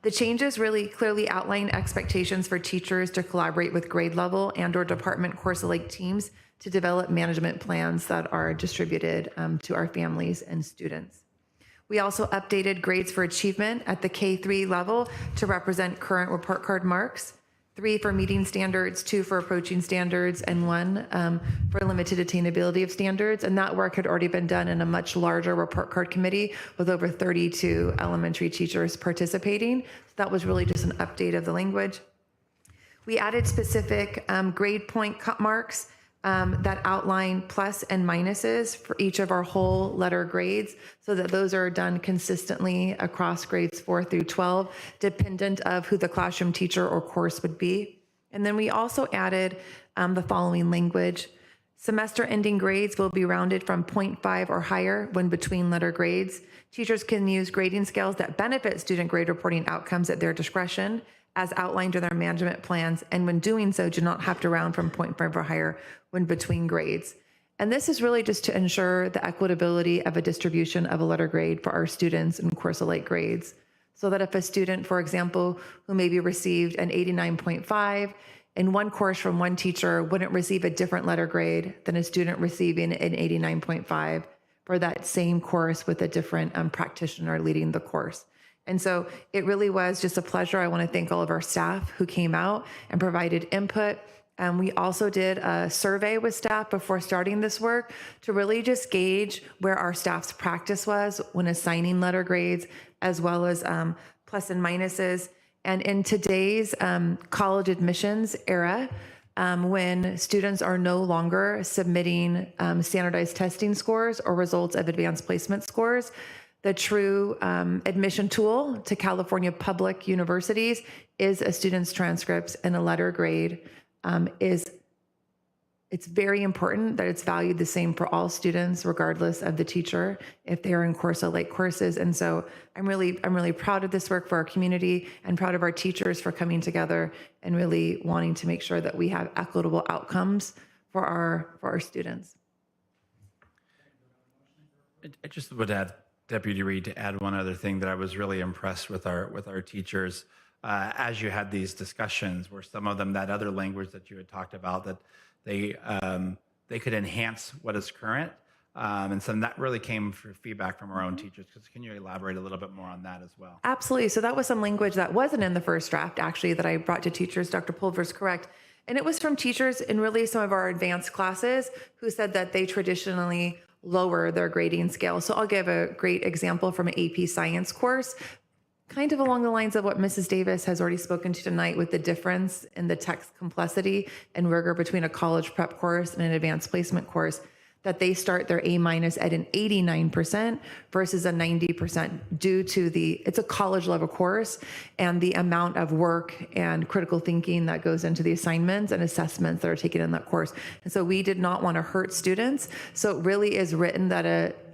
the changes really clearly outline expectations for teachers to collaborate with grade level and/or department course-alike teams to develop management plans that are distributed to our families and students. We also updated grades for achievement at the K3 level to represent current report card marks, 3 for meeting standards, 2 for approaching standards, and 1 for limited attainability of standards. And that work had already been done in a much larger report card committee with over 32 elementary teachers participating. So that was really just an update of the language. We added specific grade point cut marks that outline plus and minuses for each of our whole letter grades so that those are done consistently across grades 4 through 12, dependent of who the classroom teacher or course would be. And then we also added the following language. Semester ending grades will be rounded from 0.5 or higher when between letter grades. Teachers can use grading scales that benefit student grade reporting outcomes at their discretion, as outlined in their management plans, and when doing so, do not have to round from 0.5 or higher when between grades. And this is really just to ensure the equitability of a distribution of a letter grade for our students in course-alike grades. So that if a student, for example, who maybe received an 89.5 in one course from one teacher wouldn't receive a different letter grade than a student receiving an 89.5 for that same course with a different practitioner leading the course. And so it really was just a pleasure. I want to thank all of our staff who came out and provided input. We also did a survey with staff before starting this work to really just gauge where our staff's practice was when assigning letter grades, as well as plus and minuses. And in today's college admissions era, when students are no longer submitting standardized testing scores or results of advanced placement scores, the true admission tool to California public universities is a student's transcripts, and a letter grade it's very important that it's valued the same for all students, regardless of the teacher, if they are in course-alike courses. And so I'm really proud of this work for our community and proud of our teachers for coming together and really wanting to make sure that we have equitable outcomes for our students. I just would add, Deputy Reed, to add one other thing that I was really impressed with our teachers as you had these discussions, were some of them that other language that you had talked about, that they could enhance what is current, and so that really came for feedback from our own teachers. Can you elaborate a little bit more on that as well? Absolutely. So that was some language that wasn't in the first draft, actually, that I brought to teachers. Dr. Pulver's correct. And it was from teachers in really some of our advanced classes who said that they traditionally lower their grading scale. So I'll give a great example from an AP science course, kind of along the lines of what Mrs. Davis has already spoken to tonight, with the difference in the text complexity and rigor between a college prep course and an advanced placement course, that they start their A- at an 89% versus a 90% due to it's a college level course and the amount of work and critical thinking that goes into the assignments and assessments that are taken in that course. And so we did not want to hurt students. So it really is written that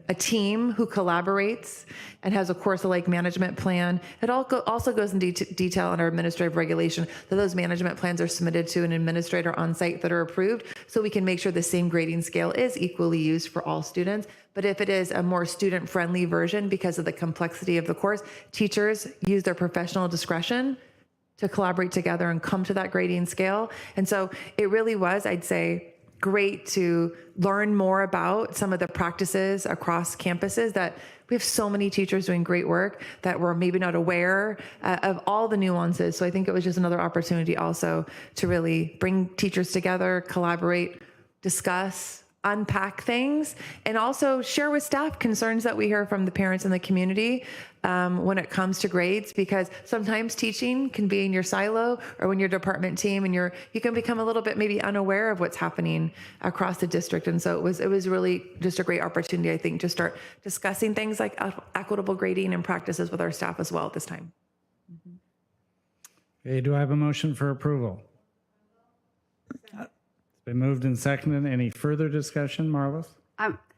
a team who collaborates and has a course-alike management plan. It also goes into detail in our administrative regulation that those management plans are submitted to an administrator on site that are approved, so we can make sure the same grading scale is equally used for all students. But if it is a more student-friendly version because of the complexity of the course, teachers use their professional discretion to collaborate together and come to that grading scale. And so it really was, I'd say, great to learn more about some of the practices across campuses, that we have so many teachers doing great work that were maybe not aware of all the nuances. So I think it was just another opportunity also to really bring teachers together, collaborate, discuss, unpack things, and also share with staff concerns that we hear from the parents in the community when it comes to grades, because sometimes teaching can be in your silo or when you're department team and you can become a little bit maybe unaware of what's happening across the district. And so it was really just a great opportunity, I think, to start discussing things like equitable grading and practices with our staff as well at this time. Okay, do I have a motion for approval? It's been moved and seconded. Any further discussion, Marlis?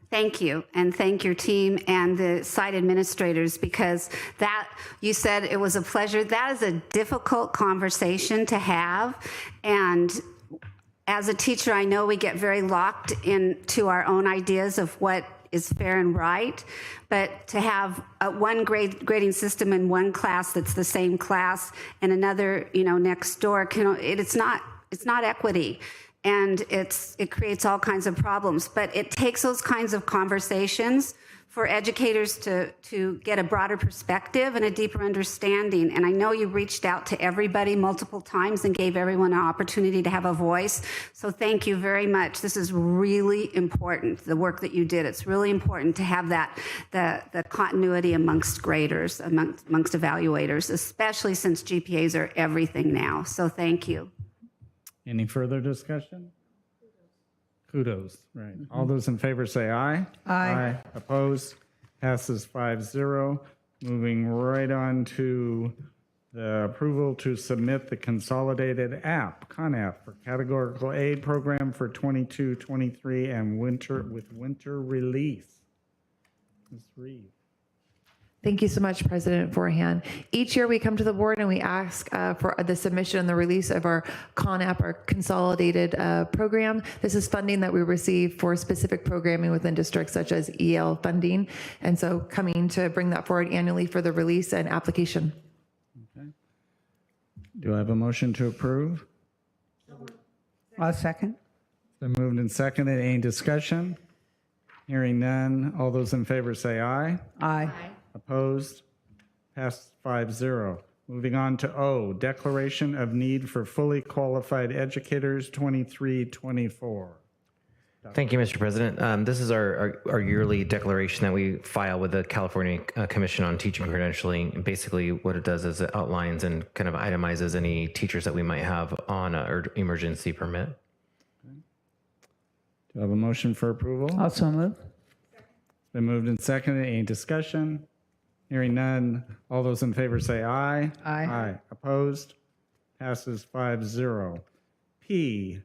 Thank you, and thank your team and the site administrators, because that, you said it was a pleasure. That is a difficult conversation to have, and as a teacher, I know we get very locked into our own ideas of what is fair and right, but to have one grading system in one class that's the same class and another, next door, it's not equity. And it creates all kinds of problems, but it takes those kinds of conversations for educators to get a broader perspective and a deeper understanding. And I know you reached out to everybody multiple times and gave everyone an opportunity to have a voice. So thank you very much. This is really important, the work that you did. It's really important to have that, the continuity amongst graders, amongst evaluators, especially since GPAs are everything now. So thank you. Any further discussion? Kudos, right. All those in favor say aye. Aye. Opposed? Passes 5-0. Moving right on to the approval to submit the consolidated app, CONAP, for categorical aid program for 22-23 and winter release. Ms. Reed. Thank you so much, President Forehand. Each year we come to the board and we ask for the submission and the release of our CONAP, our consolidated program. This is funding that we receive for specific programming within districts such as EL funding. And so coming to bring that forward annually for the release and application. Okay. Do I have a motion to approve? I'll second. It's been moved and seconded. Any discussion? Hearing none. All those in favor say aye. Aye. Opposed? Passed 5-0. Moving on to O, Declaration of Need for Fully Qualified Educators 23-24. Thank you, Mr. President. This is our yearly declaration that we file with the California Commission on Teaching Credentialing. And basically what it does is it outlines and kind of itemizes any teachers that we might have on an emergency permit. Do I have a motion for approval? Also move. It's been moved and seconded. Any discussion? Hearing none. All those in favor say aye. Aye. Opposed? Passes 5-0. P,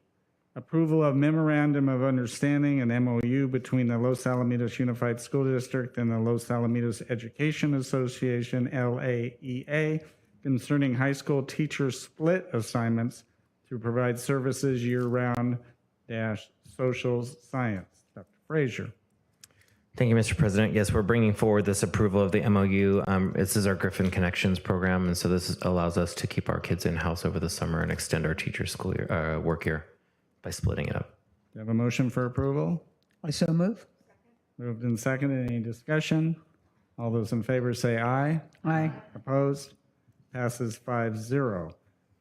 approval of Memorandum of Understanding and MOU between the Los Alamitos Unified School District and the Los Alamitos Education Association, LAEA, concerning high school teacher split assignments to provide services year-round social science. Dr. Frazier. Thank you, Mr. President. Yes, we're bringing forward this approval of the MOU. This is our Griffin Connections program, and so this allows us to keep our kids in-house over the summer and extend our teacher school year, work year by splitting it up. Do you have a motion for approval? I so move. Moved and seconded. Any discussion? All those in favor say aye. Aye. Opposed? Passes 5-0.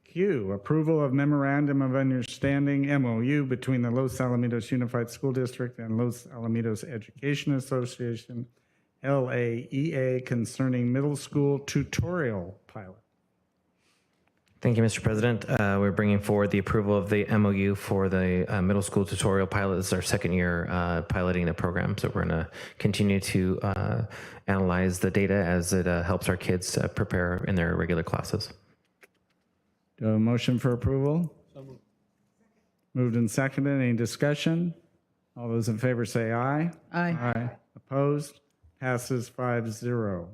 Q, approval of Memorandum of Understanding, MOU, between the Los Alamitos Unified School District and Los Alamitos Education Association, LAEA, concerning middle school tutorial pilot. Thank you, Mr. President. We're bringing forward the approval of the MOU for the middle school tutorial pilot. This is our second year piloting the program, so we're going to continue to analyze the data as it helps our kids prepare in their regular classes. Do I have a motion for approval? So moved. Moved and seconded. Any discussion? All those in favor say aye. Aye. Opposed? Passes 5-0.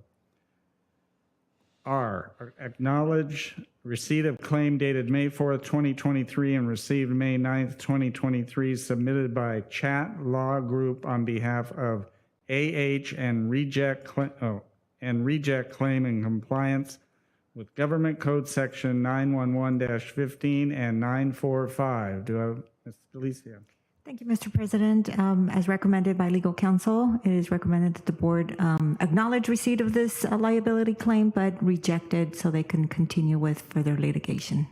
R, acknowledge receipt of claim dated May 4th, 2023 and received May 9th, 2023, submitted by Chat Law Group on behalf of AH and reject claim in compliance with Government Code Section 911-15 and 945. Do I have Ms. Galicia? Thank you, Mr. President. As recommended by legal counsel, it is recommended that the board acknowledge receipt of this liability claim, but reject it so they can continue with further litigation.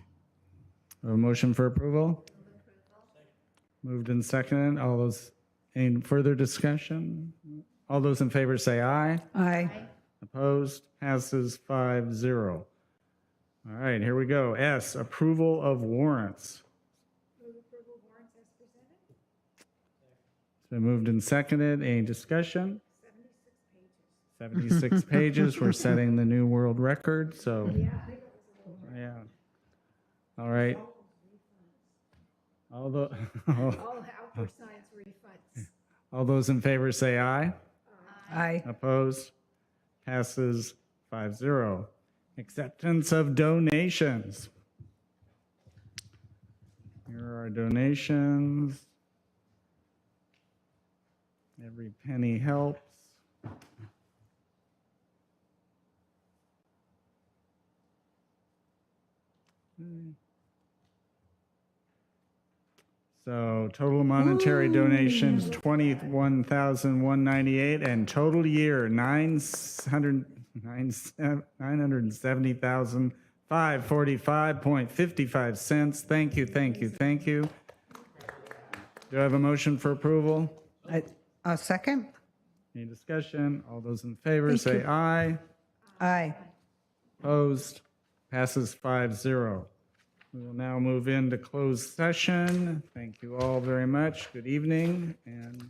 A motion for approval? Moved and seconded. All those, any further discussion? All those in favor say aye. Aye. Opposed? Passes 5-0. All right, here we go. S, approval of warrants. It's been moved and seconded. Any discussion? 76 pages. We're setting the new world record, so. Yeah. All right. All Alper Science refunds. All those in favor say aye. Aye. Opposed? Passes 5-0. Acceptance of donations. Here are our donations. Every penny helps. So total monetary donations, 21,198, and total year, 970,545.55 cents. Thank you, thank you, thank you. Do I have a motion for approval? A second? Any discussion? All those in favor say aye. Aye. Opposed? Passes 5-0. We will now move into closed session. Thank you all very much. Good evening. And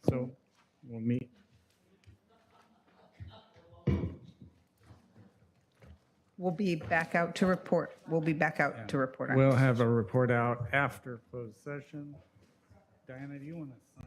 so we'll meet. We'll be back out to report. We'll be back out to report. We'll have a report out after closed session. Diana, do you want to sign?